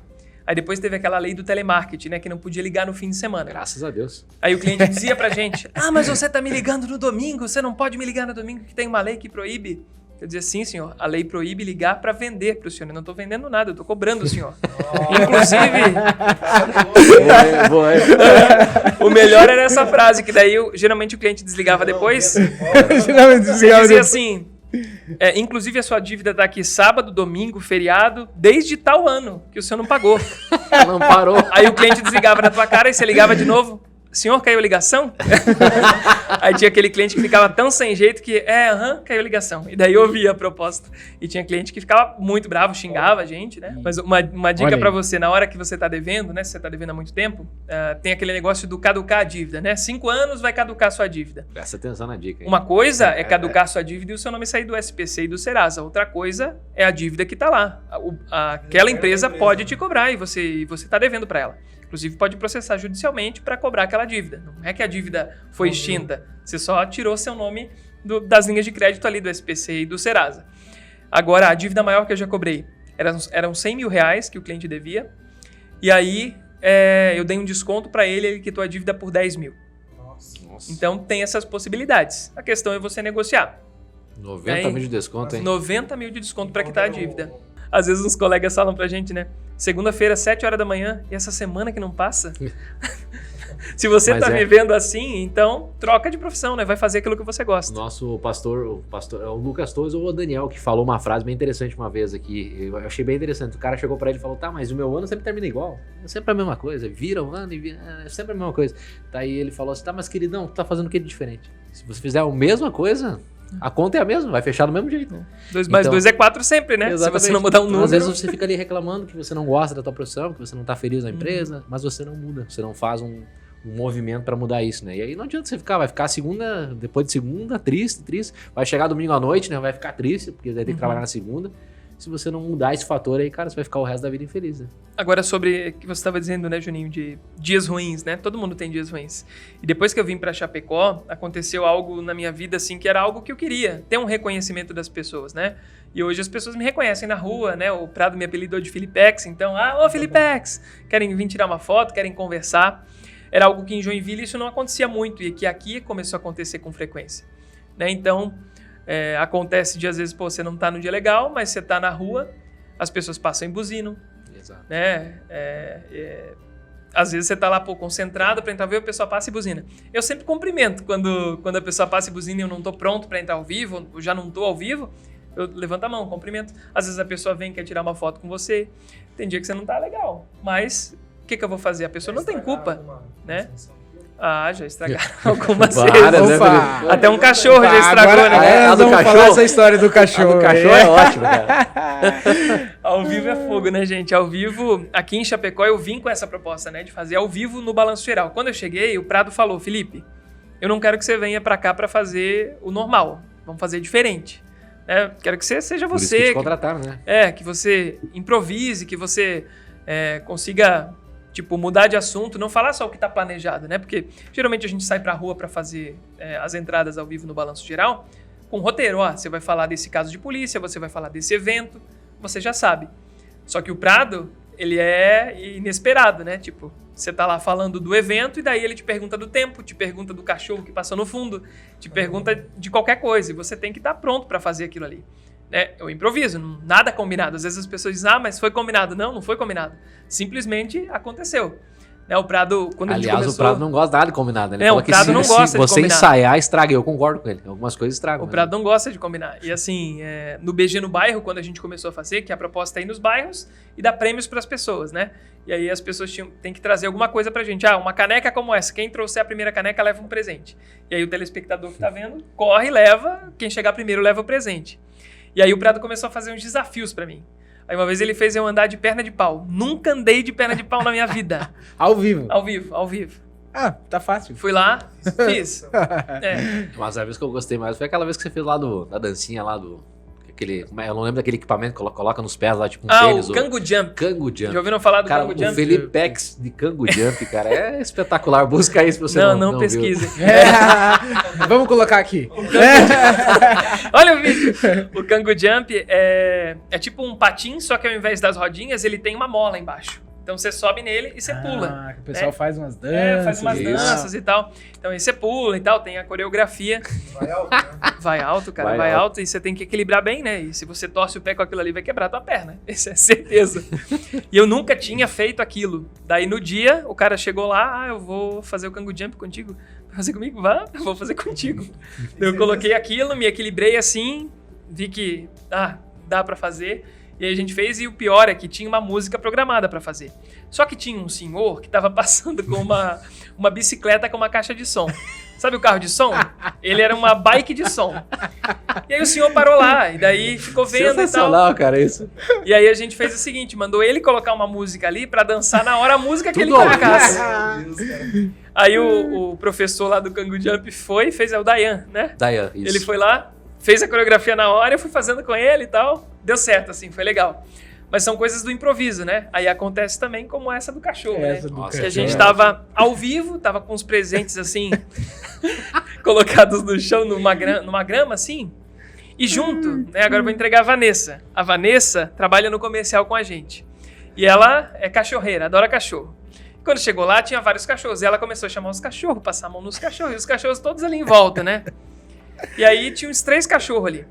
Aí depois teve aquela lei do telemarketing, né, que não podia ligar no fim de semana. Graças a Deus. Aí o cliente dizia pra gente, mas você tá me ligando no domingo, você não pode me ligar no domingo que tem uma lei que proíbe. Eu dizia, sim, senhor, a lei proíbe ligar para vender para o senhor. Eu não estou vendendo nada, eu estou cobrando o senhor. Inclusive, o melhor era essa frase, que daí geralmente o cliente desligava depois. Ele dizia assim, inclusive a sua dívida está aqui sábado, domingo, feriado, desde tal ano que o senhor não pagou. Não parou. Aí o cliente desligava na tua cara e você ligava de novo. Senhor, caiu a ligação? Aí tinha aquele cliente que ficava tão sem jeito que, caiu a ligação. E daí eu ouvia a proposta. E tinha cliente que ficava muito bravo, xingava a gente, né? Mas uma dica pra você, na hora que você tá devendo, né? Se você tá devendo há muito tempo, tem aquele negócio do caducar a dívida, né? 5 anos vai caducar a sua dívida. Presta atenção na dica, hein? Uma coisa é caducar a sua dívida e o seu nome sair do SPC e do Serasa. Outra coisa é a dívida que tá lá. Aquela empresa pode te cobrar e você tá devendo pra ela. Inclusive, pode processar judicialmente para cobrar aquela dívida. Não é que a dívida foi extinta, você só tirou seu nome das linhas de crédito ali do SPC e do Serasa. Agora, a dívida maior que eu já cobrei eram 100 mil reais que o cliente devia. E aí, eu dei um desconto para ele quitou a dívida por 10 mil. Nossa. Então, tem essas possibilidades. A questão é você negociar. 90 mil de desconto, hein? 90 mil de desconto para quitar a dívida. Às vezes uns colegas falam pra gente, né? Segunda-feira, 7 horas da manhã, e essa semana que não passa? Se você tá vivendo assim, então troca de profissão, né? Vai fazer aquilo que você gosta. Nosso pastor, o Lucas Torres ou o Daniel, que falou uma frase bem interessante uma vez aqui. Eu achei bem interessante. O cara chegou pra ele e falou, tá, mas o meu ano sempre termina igual. É sempre a mesma coisa. Vira um ano e vira, é sempre a mesma coisa. Daí ele falou assim, tá, mas queridão, tu tá fazendo o que de diferente? Se você fizer a mesma coisa... A conta é a mesma, vai fechar do mesmo jeito. 2 mais 2 é 4 sempre, né? Exatamente. Se você não mudar um número. Às vezes você fica ali reclamando que você não gosta da tua profissão, que você não tá feliz na empresa, mas você não muda, você não faz um movimento pra mudar isso, né? E aí não adianta você ficar, vai ficar segunda, depois de segunda, triste, vai chegar domingo à noite, né? Vai ficar triste, porque vai ter que trabalhar na segunda. Se você não mudar esse fator aí, cara, você vai ficar o resto da vida infeliz, né? Agora, sobre o que você estava dizendo, né, Juninho, de dias ruins, né? Todo mundo tem dias ruins. E depois que eu vim para Chapecó, aconteceu algo na minha vida, assim, que era algo que eu queria. Ter um reconhecimento das pessoas, né? E hoje as pessoas me reconhecem na rua, né? O Prado me apelidou de Filipex, então, ô Filipex! Querem vir tirar uma foto, querem conversar. Era algo que em Joinville isso não acontecia muito e que aqui começou a acontecer com frequência, né? Então... acontece de às vezes, você não tá no dia legal, mas você tá na rua, as pessoas passam em buzino. Exato. Né? Às vezes você tá lá, concentrado pra entrar ao vivo, a pessoa passa e buzina. Eu sempre cumprimento quando a pessoa passa e buzina e eu não tô pronto pra entrar ao vivo, eu já não tô ao vivo, eu levanto a mão, cumprimento. Às vezes a pessoa vem e quer tirar uma foto com você, tem dia que você não tá legal, mas o que eu vou fazer? A pessoa não tem culpa, né? Já estragaram algumas vezes. Até um cachorro já estragou, agora, né? Vamos falar essa história do cachorro. A do cachorro é ótimo, cara. Ao vivo é fogo, né, gente? Ao vivo, aqui em Chapecó, eu vim com essa proposta, né? De fazer ao vivo no Balanço Geral. Quando eu cheguei, o Prado falou, Felipe, eu não quero que você venha pra cá pra fazer o normal. Vamos fazer diferente. né? Quero que você seja Por isso você. que te contrataram, né? Que você improvise, que você consiga, tipo, mudar de assunto, não falar só o que está planejado, né? Porque geralmente a gente sai pra rua para fazer as entradas ao vivo no Balanço Geral com roteiro. Ó, você vai falar desse caso de polícia, você vai falar desse evento, você já sabe. Só que o Prado, ele é inesperado, né? Tipo, você tá lá falando do evento e daí ele te pergunta do tempo, te pergunta do cachorro que passou no fundo, te pergunta de qualquer coisa e você tem que estar pronto para fazer aquilo ali. Eu improviso, nada combinado. Às vezes as pessoas dizem, mas foi combinado. Não foi combinado. Simplesmente aconteceu. O Prado, quando a gente Aliás, começou... o Prado não gosta nada de combinado. Ele falou o Prado não gosta se de você combinado. ensaiar, estraga. Eu concordo com ele. Algumas coisas estragam. O Prado não gosta de combinar. E assim, no BG no Bairro, quando a gente começou a fazer, que a proposta é ir nos bairros e dar prêmios para as pessoas, né? E aí as pessoas têm que trazer alguma coisa pra gente. Uma caneca como essa. Quem trouxer a primeira caneca leva um presente. E aí o telespectador que tá vendo, corre e leva. Quem chegar primeiro leva o presente. E aí o Prado começou a fazer uns desafios pra mim. Aí uma vez ele fez eu andar de perna de pau. Nunca andei de perna de pau na minha vida. Ao vivo. Ao vivo. Tá fácil. Fui lá, fiz. Mas a vez que eu gostei mais foi aquela vez que você fez lá da dancinha lá do... eu não lembro daquele equipamento que coloca nos pés lá, tipo um tênis. O Kangoo Jump. Kangoo Jump. Já ouviram falar do Cara, Kangoo Jump? o Felipe Pex de Kangoo Jump, cara, é espetacular. Busca isso pra você não pesquise. Vamos colocar aqui. Olha o vídeo. O Kangoo Jump é tipo um patim, só que ao invés das rodinhas, ele tem uma mola embaixo. Então você sobe nele e você pula. O pessoal faz umas danças. Faz umas danças e tal. Então aí você pula e tal, tem a coreografia. Vai alto, né? Vai alto, cara, vai alto. E você tem que equilibrar bem, né? E se você torce o pé com aquilo ali, vai quebrar a tua perna. Isso é certeza. E eu nunca tinha feito aquilo. Daí no dia, o cara chegou lá, eu vou fazer o Kangoo Jump contigo. Vai fazer comigo? Eu vou fazer contigo. Eu coloquei aquilo, me equilibrei assim, vi que dá pra fazer. E aí a gente fez, e o pior é que tinha uma música programada pra fazer. Só que tinha um senhor que tava passando com uma bicicleta com uma caixa de som. Sabe o carro de som? Ele era uma bike de som. E aí o senhor parou lá, e daí ficou vendo e tal. Sensacional, cara, isso. E aí a gente fez o seguinte, mandou ele colocar uma música ali pra dançar na hora a música que ele colocasse. Aí o professor lá do Kangoo Jump fez, o Dayan, né? Dayan, isso. Ele foi lá, fez a coreografia na hora, eu fui fazendo com ele e tal. Deu certo, assim, foi legal. Mas são coisas do improviso, né? Aí acontece também como essa do cachorro, né? Nossa, que a gente tava ao vivo, tava com os presentes, assim, colocados no chão, numa grama, assim. E junto, né? Agora eu vou entregar a Vanessa. A Vanessa trabalha no comercial com a gente. E ela é cachorreira, adora cachorro. Quando chegou lá, tinha vários cachorros. E ela começou a chamar os cachorros, passar a mão nos cachorros. E os cachorros todos ali em volta, né? E aí tinha uns 3 cachorros ali.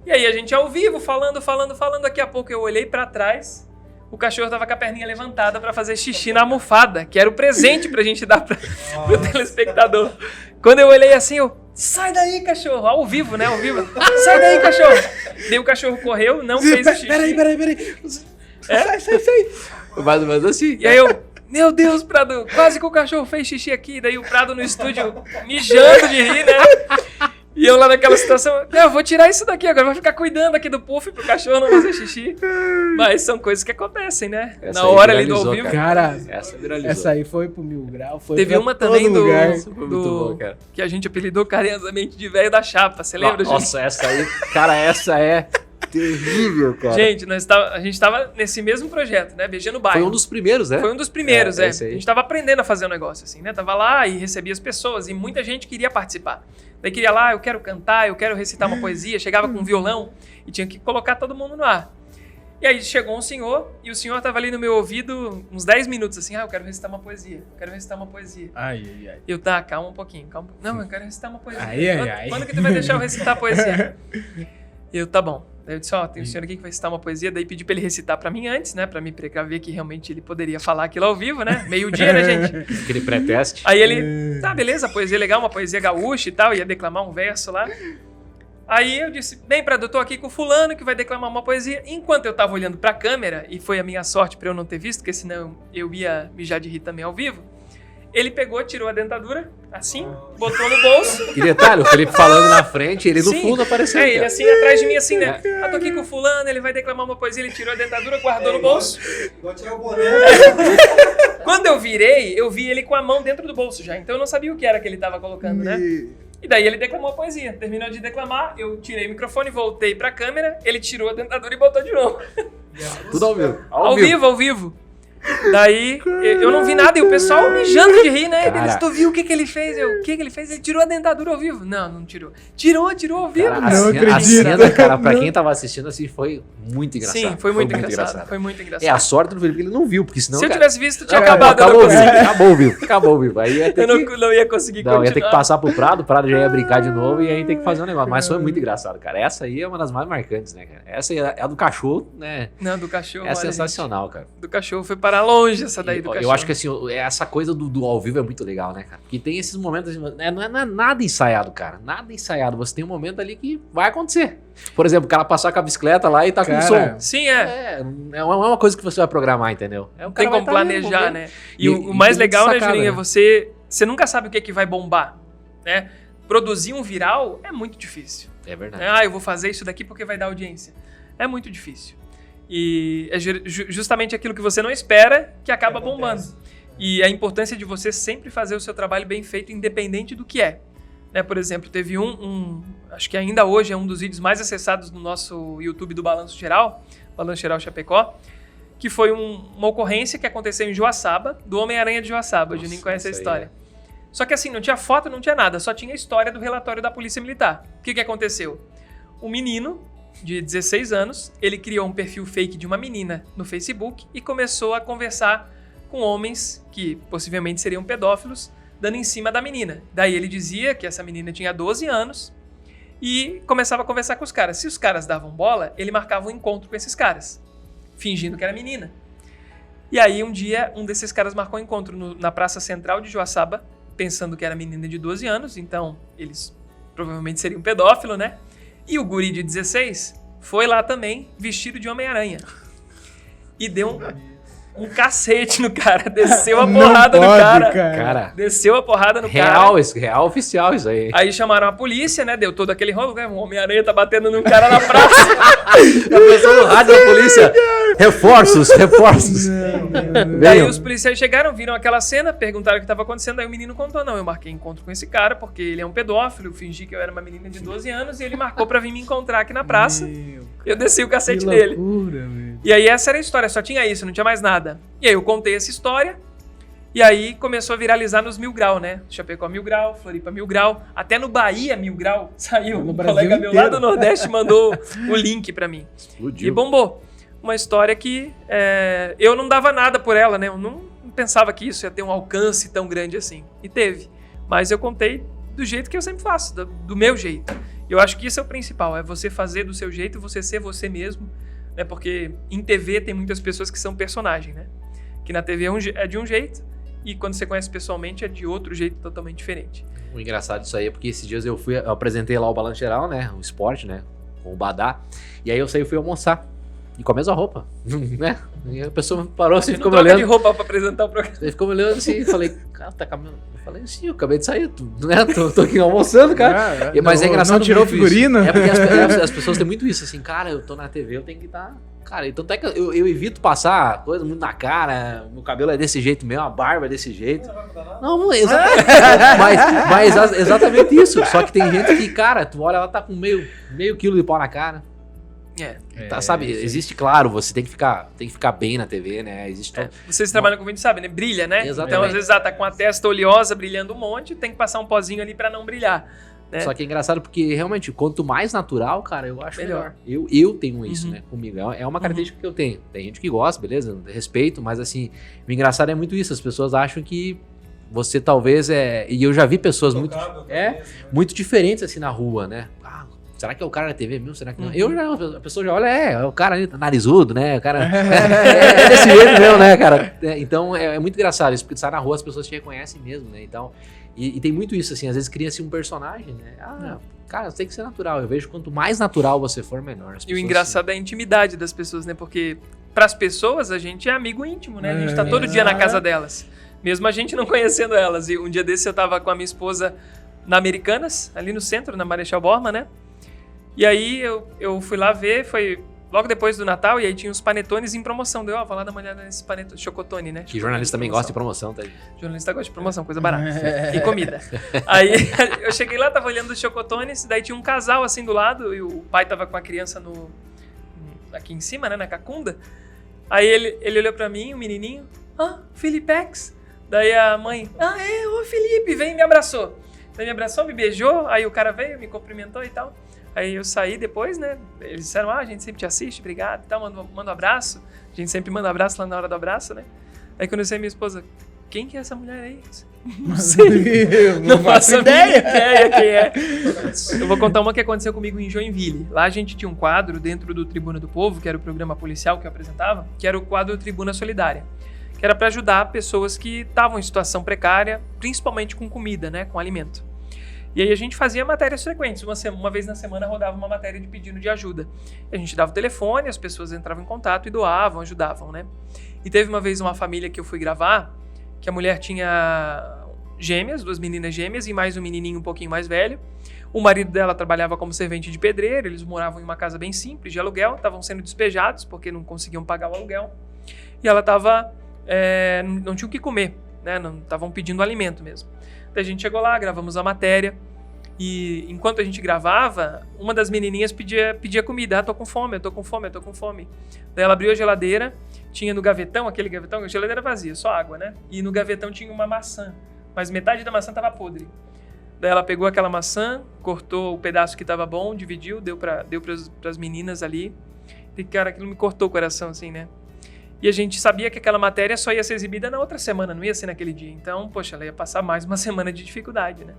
E aí a gente ao vivo, falando. Daqui a pouco eu olhei pra trás, o cachorro tava com a perninha levantada pra fazer xixi na almofada, que era o presente pra gente dar pro telespectador. Quando eu olhei assim, sai daí, cachorro! Ao vivo, né? Ao vivo. Sai daí, cachorro! Daí o cachorro correu, não fez o xixi. Peraí. Sai. Mais ou menos assim. E aí meu Deus, Prado, quase que o cachorro fez xixi aqui. Daí o Prado no estúdio mijando de rir, né? E eu lá naquela situação, eu vou tirar isso daqui agora, vou ficar cuidando aqui do puff pro cachorro não fazer xixi. Mas são coisas que acontecem, né? Essa na aí hora ali do ao vivo. Cara, essa viralizou. essa aí foi pro 1000 Grau, foi Teve pra uma todo também lugar. Foi muito bom, cara. que a gente apelidou carinhosamente de velho da chapa, você lembra, gente? Nossa, essa aí, cara, essa é terrível, cara. Gente, a gente tava nesse mesmo projeto, né? BG no Bairro. Foi um dos primeiros, né? Foi um dos primeiros, esse A aí. gente tava aprendendo a fazer o negócio, assim, né? Tava lá e recebia as pessoas e muita gente queria participar. Daí queria lá, eu quero cantar, eu quero recitar uma poesia, chegava com um violão e tinha que colocar todo mundo no ar. E aí chegou um senhor e o senhor tava ali no meu ouvido uns 10 minutos, assim, eu quero recitar uma poesia, Ai. Eu, calma um pouquinho, calma. Não, eu quero recitar uma poesia. Ai. Quando que tu vai deixar eu recitar a poesia? Eu, tá bom. Daí eu disse, tem um senhor aqui que vai recitar uma poesia, daí pedi pra ele recitar pra mim antes, né, pra me precaver que realmente ele poderia falar aquilo ao vivo, né, meio-dia, né, gente? Aquele pré-teste. Aí ele, beleza, poesia legal, uma poesia gaúcha e tal, ia declamar um verso lá. Aí eu disse, bem, Prado, eu tô aqui com o fulano que vai declamar uma poesia. Enquanto eu tava olhando pra câmera, e foi a minha sorte pra eu não ter visto, porque senão eu ia mijar de rir também ao vivo, ele pegou, tirou a dentadura, assim, botou no bolso. Que detalhe, o Felipe falando na frente, ele no Sim, fundo apareceu. ele assim, atrás de mim, assim, né? Tô aqui com o fulano, ele vai declamar uma poesia, ele tirou a dentadura, guardou no bolso. Vou tirar o boné. Quando eu virei, eu vi ele com a mão dentro do bolso já, então eu não sabia o que era que ele tava colocando, né? E daí ele declamou a poesia. Terminou de declamar, eu tirei o microfone, voltei pra câmera, ele tirou a dentadura e botou de novo. Tudo ao vivo. Ao vivo. Daí, eu não vi nada e o pessoal mijando de rir, né? Cara. Eles, tu viu o que ele fez? O que ele fez? Ele tirou a dentadura ao vivo. Não tirou. Tirou ao vivo. Cara, Não a acredito. cena, cara, pra quem tava assistindo, assim, foi muito engraçado. Sim, foi muito engraçado. Foi muito engraçado. É a sorte do Felipe que ele não viu, porque senão... Se eu cara, tivesse visto, tinha acabou acabado. o Eu vídeo, acabou o vídeo. Aí ia ter não ia conseguir Não, ia ter que continuar. passar pro Prado, o Prado já ia brincar de novo e aí tem que fazer um negócio. Mas foi muito engraçado, cara. Essa aí é uma das mais marcantes, né, cara? Essa é a do cachorro, né? Não, do cachorro. É olha, sensacional, cara. gente. Do cachorro foi para longe essa daí do cachorro. Eu acho que assim, essa coisa do ao vivo é muito legal, né, cara? Porque tem esses momentos, né, não é nada ensaiado, cara. Nada ensaiado. Você tem um momento ali que vai acontecer. Por exemplo, o cara passar com a bicicleta lá e tá com Cara, som. Sim, é. É uma coisa que você vai programar, entendeu? Não tem como planejar, né? E, E o mais tem legal, muita né, sacada, Julinho, é né? você nunca sabe o que é que vai bombar, né? Produzir um viral é muito difícil. É verdade. Ah, eu vou fazer isso daqui porque vai dar audiência. É muito difícil. E é justamente aquilo que você não espera que acaba bombando. E a importância de você sempre fazer o seu trabalho bem feito, independente do que é. Né, por exemplo, teve acho que ainda hoje é um dos vídeos mais acessados no nosso YouTube do Balanço Geral Chapecó, que foi uma ocorrência que aconteceu em Joaçaba, do Homem-Aranha de Joaçaba. O Juninho conhece a história. Só que assim, não tinha foto, não tinha nada, só tinha a história do relatório da Polícia Militar. O que aconteceu? Um menino de 16 anos, ele criou um perfil fake de uma menina no Facebook e começou a conversar com homens que possivelmente seriam pedófilos, dando em cima da menina. Daí ele dizia que essa menina tinha 12 anos e começava a conversar com os caras. Se os caras davam bola, ele marcava um encontro com esses caras, fingindo que era menina. E aí um dia, um desses caras marcou um encontro na Praça Central de Joaçaba, pensando que era menina de 12 anos, então eles provavelmente seriam pedófilo, né? E o guri de 16 foi lá também, vestido de Homem-Aranha. E deu um cacete no cara, desceu a porrada no cara. Cara, Desceu a porrada no real, cara. real oficial isso aí. Aí chamaram a polícia, né? Deu todo aquele rolo, né? O Homem-Aranha tá batendo num cara na praça. A pessoa no rádio da polícia. Reforços. Daí os policiais chegaram, viram aquela cena, perguntaram o que estava acontecendo, aí o menino contou, não, eu marquei encontro com esse cara porque ele é um pedófilo, eu fingi que eu era uma menina de 12 anos e ele marcou pra vir me encontrar aqui na praça. Eu desci o cacete dele. E aí essa era a história, só tinha isso, não tinha mais nada. E aí eu contei essa história e aí começou a viralizar nos 1000 Grau, né? Chapecó 1000 Grau, Floripa 1000 Grau, até no Bahia 1000 Grau saiu. No Um Brasil colega meu inteiro. lá do Nordeste mandou o link pra mim. Explodiu. E bombou. Uma história que eu não dava nada por ela, né? Eu não pensava que isso ia ter um alcance tão grande assim. E teve. Mas eu contei do jeito que eu sempre faço, do meu jeito. Eu acho que isso é o principal, é você fazer do seu jeito, você ser você mesmo, né? Porque em TV tem muitas pessoas que são personagem, né? Que na TV é de um jeito e quando você conhece pessoalmente é de outro jeito totalmente diferente. O engraçado disso aí é porque esses dias eu apresentei lá o Balanço Geral, né? O esporte, né? Com o Badá. E aí eu saí e fui almoçar. E com a mesma roupa, né? E a pessoa parou assim, Você ficou não me troca de olhando. roupa pra apresentar o programa. Ele ficou me olhando assim e falei, cara, tá caminhando. Eu falei, sim, eu acabei de sair, né? Tô aqui almoçando, cara. Mas é engraçado. Não tirou muito isso. figurino? É porque as pessoas têm muito isso, assim, cara, eu tô na TV, eu tenho que estar. Cara, então até que eu evito passar coisa muito na cara, meu cabelo é desse jeito mesmo, a barba é desse jeito. Não, exatamente. mas exatamente isso. Só que tem gente que, cara, tu olha, ela tá com meio quilo de pau na cara. Tá, sabe, existe, claro, você tem que ficar bem na TV, né? Existe Vocês trabalham com vídeo, sabe, né? Brilha, né? Exatamente. Então, às vezes, tá com a testa oleosa, brilhando um monte, tem que passar um pozinho ali pra não brilhar. Né? Só que é engraçado porque, realmente, quanto mais natural, cara, eu acho melhor. Eu tenho isso, né, comigo. É uma característica que eu tenho. Tem gente que gosta, beleza? Respeito, mas assim, o engraçado é muito isso. As pessoas acham que você talvez E eu já vi pessoas muito diferentes assim na rua, né? Será que é o cara da TV mesmo? Será que não? A pessoa já olha, é o cara ali, tá narizudo, né? O cara é desse jeito mesmo, né, cara? Então é muito engraçado isso, porque tu sai na rua, as pessoas te reconhecem mesmo, né? Então, e tem muito isso, assim, às vezes cria-se um personagem, né? Cara, tem que ser natural. Eu vejo quanto mais natural você for, melhor. E o engraçado é a intimidade das pessoas, né? Porque pras pessoas a gente é amigo íntimo, né? A gente tá todo dia na casa delas, mesmo a gente não conhecendo elas. E um dia desse eu tava com a minha esposa na Americanas, ali no centro, na Marechal Bormann, né? E aí eu fui lá ver, foi logo depois do Natal, e aí tinha os panetones em promoção. Deu, vou lá dar uma olhada nesse panetone, chocotone, né? Que jornalista também gosta de promoção, tá? Jornalista gosta de promoção, coisa barata. E comida. Aí eu cheguei lá, tava olhando os chocotones, daí tinha um casal assim do lado, e o pai tava com a criança aqui em cima, né, na cacunda. Aí ele olhou pra mim, o menininho, Felipex. Daí a mãe, ô Felipe, vem e me abraçou. Daí me abraçou, me beijou, aí o cara veio, me cumprimentou e tal. Aí eu saí depois, né? Eles disseram, a gente sempre te assiste, obrigado e tal, manda um abraço. A gente sempre manda abraço lá na hora do abraço, né? Aí quando eu sei minha esposa, quem que é essa mulher aí? Não sei. Não faço ideia quem é. Eu vou contar uma que aconteceu comigo em Joinville. Lá a gente tinha um quadro dentro do Tribuna do Povo, que era o programa policial que eu apresentava, que era o quadro Tribuna Solidária, que era para ajudar pessoas que estavam em situação precária, principalmente com comida, né? Com alimento. E aí a gente fazia matérias frequentes, uma vez na semana rodava uma matéria de pedido de ajuda. A gente dava o telefone, as pessoas entravam em contato e doavam, ajudavam, né? E teve uma vez uma família que eu fui gravar, que a mulher tinha gêmeas, 2 meninas gêmeas e mais um menininho um pouquinho mais velho. O marido dela trabalhava como servente de pedreiro, eles moravam em uma casa bem simples, de aluguel, estavam sendo despejados porque não conseguiam pagar o aluguel. E ela não tinha o que comer, né? Não estavam pedindo alimento mesmo. Daí a gente chegou lá, gravamos a matéria e enquanto a gente gravava, uma das menininhas pedia comida. Tô com fome, eu tô com fome, eu tô com fome. Daí ela abriu a geladeira, tinha no gavetão, aquele gavetão, a geladeira vazia, só água, né? E no gavetão tinha uma maçã, mas metade da maçã tava podre. Daí ela pegou aquela maçã, cortou o pedaço que tava bom, dividiu, deu pras meninas ali. E cara, aquilo me cortou o coração assim, né? E a gente sabia que aquela matéria só ia ser exibida na outra semana, não ia ser naquele dia. Então, poxa, ela ia passar mais uma semana de dificuldade, né?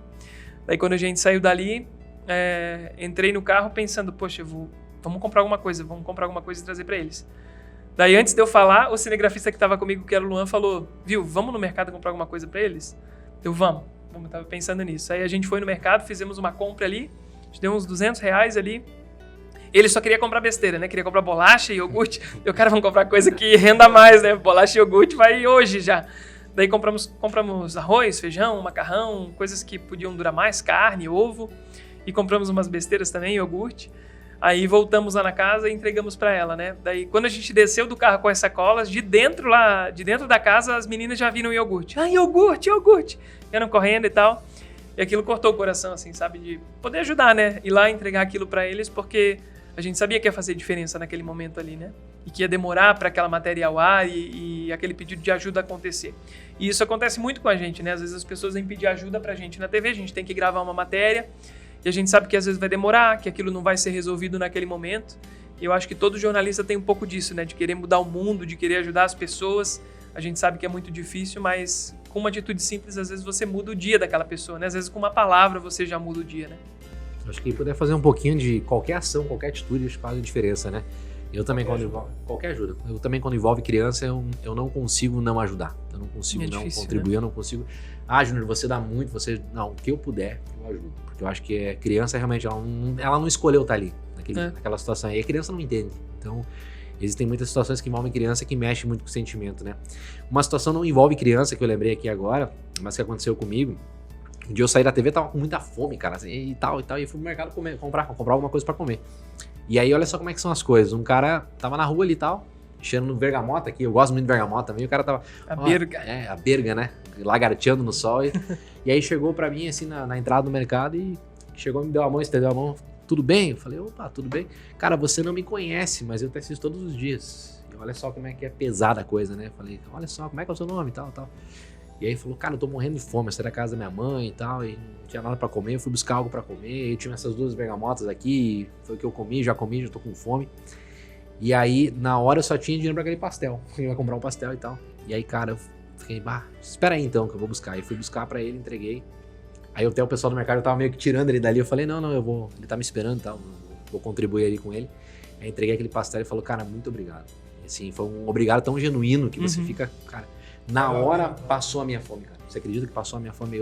Daí quando a gente saiu dali, entrei no carro pensando, poxa, vamos comprar alguma coisa e trazer pra eles. Daí antes de eu falar, o cinegrafista que tava comigo, que era o Luan, falou, viu, vamos no mercado comprar alguma coisa pra eles? Eu, vamos, tava pensando nisso. Aí a gente foi no mercado, fizemos uma compra ali, a gente deu uns R$200 ali. Ele só queria comprar besteira, né? Queria comprar bolacha e iogurte. E o cara, vamos comprar coisa que renda mais, né? Bolacha e iogurte vai hoje já. Daí compramos arroz, feijão, macarrão, coisas que podiam durar mais, carne, ovo. E compramos umas besteiras também, iogurte. Aí voltamos lá na casa e entregamos pra ela, né? Daí quando a gente desceu do carro com as sacolas, de dentro da casa, as meninas já viram iogurte. Iogurte! Vieram correndo e tal. E aquilo cortou o coração, assim, sabe? De poder ajudar, né? Ir lá entregar aquilo pra eles, porque a gente sabia que ia fazer diferença naquele momento ali, né? E que ia demorar para aquela matéria ir ao ar e aquele pedido de ajuda acontecer. E isso acontece muito com a gente, né? Às vezes as pessoas vêm pedir ajuda pra gente na TV, a gente tem que gravar uma matéria e a gente sabe que às vezes vai demorar, que aquilo não vai ser resolvido naquele momento. E eu acho que todo jornalista tem um pouco disso, né? De querer mudar o mundo, de querer ajudar as pessoas. A gente sabe que é muito difícil, mas com uma atitude simples, às vezes você muda o dia daquela pessoa, né? Às vezes com uma palavra você já muda o dia, né? Acho que puder fazer um pouquinho de qualquer ação, qualquer atitude, acho que faz a diferença, né? Eu também, qualquer ajuda. Eu também, quando envolve criança, eu não consigo não ajudar. Eu não consigo não contribuir, né? Eu não consigo. Júnior, você dá muito, não, o que eu puder, eu ajudo. Porque eu acho que criança, realmente, ela não escolheu estar ali, naquela situação. E a criança não entende. Então, existem muitas situações que envolvem criança que mexem muito com o sentimento, né? Uma situação não envolve criança, que eu lembrei aqui agora, mas que aconteceu comigo. Um dia eu saí da TV, tava com muita fome, cara, assim, e tal, e fui pro mercado comprar alguma coisa pra comer. E aí, olha só como é que são as coisas. Um cara tava na rua ali e tal, cheirando bergamota aqui, eu gosto muito de bergamota também, o cara tava... berga. A berga, né? Lagarteando no sol. E aí chegou pra mim, assim, na entrada do mercado e chegou, me deu a mão, estendeu a mão. Tudo bem? Eu falei, opa, tudo bem. Cara, você não me conhece, mas eu te assisto todos os dias. E olha só como é que é pesada a coisa, né? Eu falei, olha só, como é que é o seu nome e tal. E aí falou, cara, eu tô morrendo de fome, essa era a casa da minha mãe e tal, e não tinha nada pra comer, eu fui buscar algo pra comer, e tinha essas 2 bergamotas aqui, foi o que eu comi, já tô com fome. E aí, na hora, eu só tinha dinheiro pra aquele pastel, eu ia comprar um pastel e tal. E aí, cara, eu fiquei, espera aí então que eu vou buscar. Aí fui buscar pra ele, entreguei. Aí até o pessoal do mercado tava meio que tirando ele dali, eu falei, não, ele tá me esperando e tal, vou contribuir ali com ele. Aí entreguei aquele pastel e falou, cara, muito obrigado. E assim, foi um obrigado tão genuíno que você fica, cara... Na hora passou a minha fome, cara. Você acredita que passou a minha fome?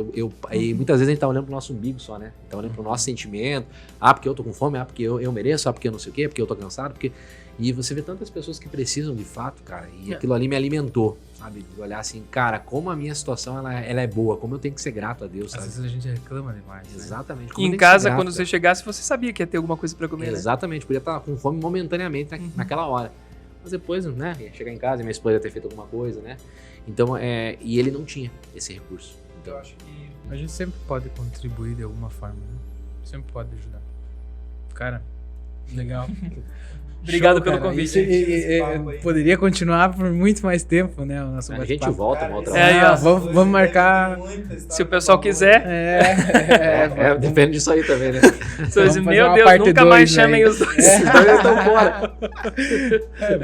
E muitas vezes a gente tá olhando pro nosso umbigo só, né? Tá olhando pro nosso sentimento. Porque eu tô com fome, porque eu mereço, porque eu não sei o quê, porque eu tô cansado, porque... E você vê tantas pessoas que precisam de fato, cara, e aquilo ali me alimentou, sabe? De olhar assim, cara, como a minha situação ela é boa, como eu tenho que ser grato a Deus, sabe? Às vezes a gente reclama demais, né? Exatamente. E como eu em tenho que ser casa, grato, quando cara. você chegasse, você sabia que ia ter alguma coisa pra comer, né? Exatamente, podia estar com fome momentaneamente naquela hora. Mas depois, né, ia chegar em casa e minha esposa ia ter feito alguma coisa, né? Então, e ele não tinha esse recurso. Eu acho que A gente sempre pode contribuir de alguma forma, né? Sempre pode ajudar. Cara, legal. Obrigado Show, pelo cara. convite. Isso, Esse papo aí. poderia continuar por muito mais tempo, né? O nosso A gente bate-papo. volta uma outra É, hora. aí, ó. Vamos marcar. Se o pessoal quiser, Depende disso aí também, né? você diz, fazer meu uma Deus, parte nunca dois mais aí. chamem os dois. Esses dois estão fora.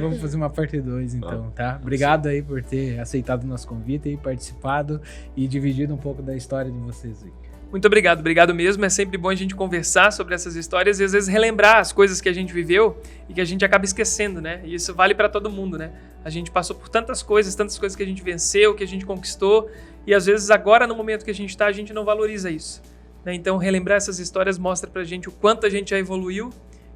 Vamos fazer uma parte 2, então, tá? Obrigado aí por ter aceitado o nosso convite e participado e dividido um pouco da história de vocês aí. Muito obrigado mesmo. É sempre bom a gente conversar sobre essas histórias e às vezes relembrar as coisas que a gente viveu e que a gente acaba esquecendo, né? E isso vale pra todo mundo, né? A gente passou por tantas coisas que a gente venceu, que a gente conquistou e às vezes agora no momento que a gente tá, a gente não valoriza isso, né? Então relembrar essas histórias mostra pra gente o quanto a gente já evoluiu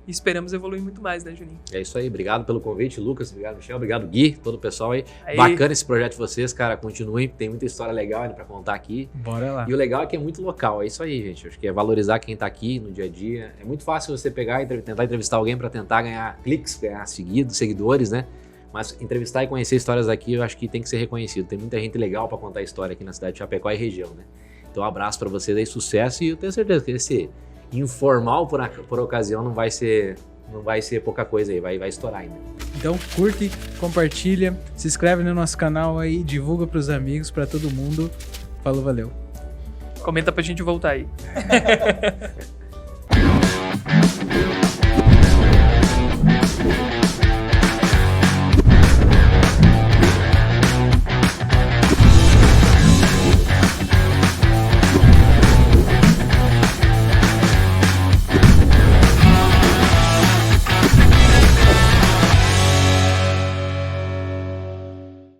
e esperamos evoluir muito mais, né, Juninho? É isso aí, obrigado pelo convite, Lucas, obrigado, Michel, obrigado, Gui, todo o pessoal aí. Aí. Bacana esse projeto de vocês, cara, continuem, tem muita história legal ainda pra contar aqui. Bora lá. E o legal é que é muito local, é isso aí, gente. Acho que é valorizar quem tá aqui no dia a dia. É muito fácil você pegar e tentar entrevistar alguém pra tentar ganhar cliques, ganhar seguidores, né? Mas entrevistar e conhecer histórias daqui, eu acho que tem que ser reconhecido. Tem muita gente legal pra contar história aqui na cidade de Chapecó e região, né? Então um abraço pra vocês aí, sucesso, e eu tenho certeza que esse informal por ocasião não vai ser pouca coisa aí, vai estourar ainda. Então curte, compartilha, se inscreve no nosso canal aí, divulga pros amigos, pra todo mundo. Falou, valeu. Comenta pra gente voltar aí.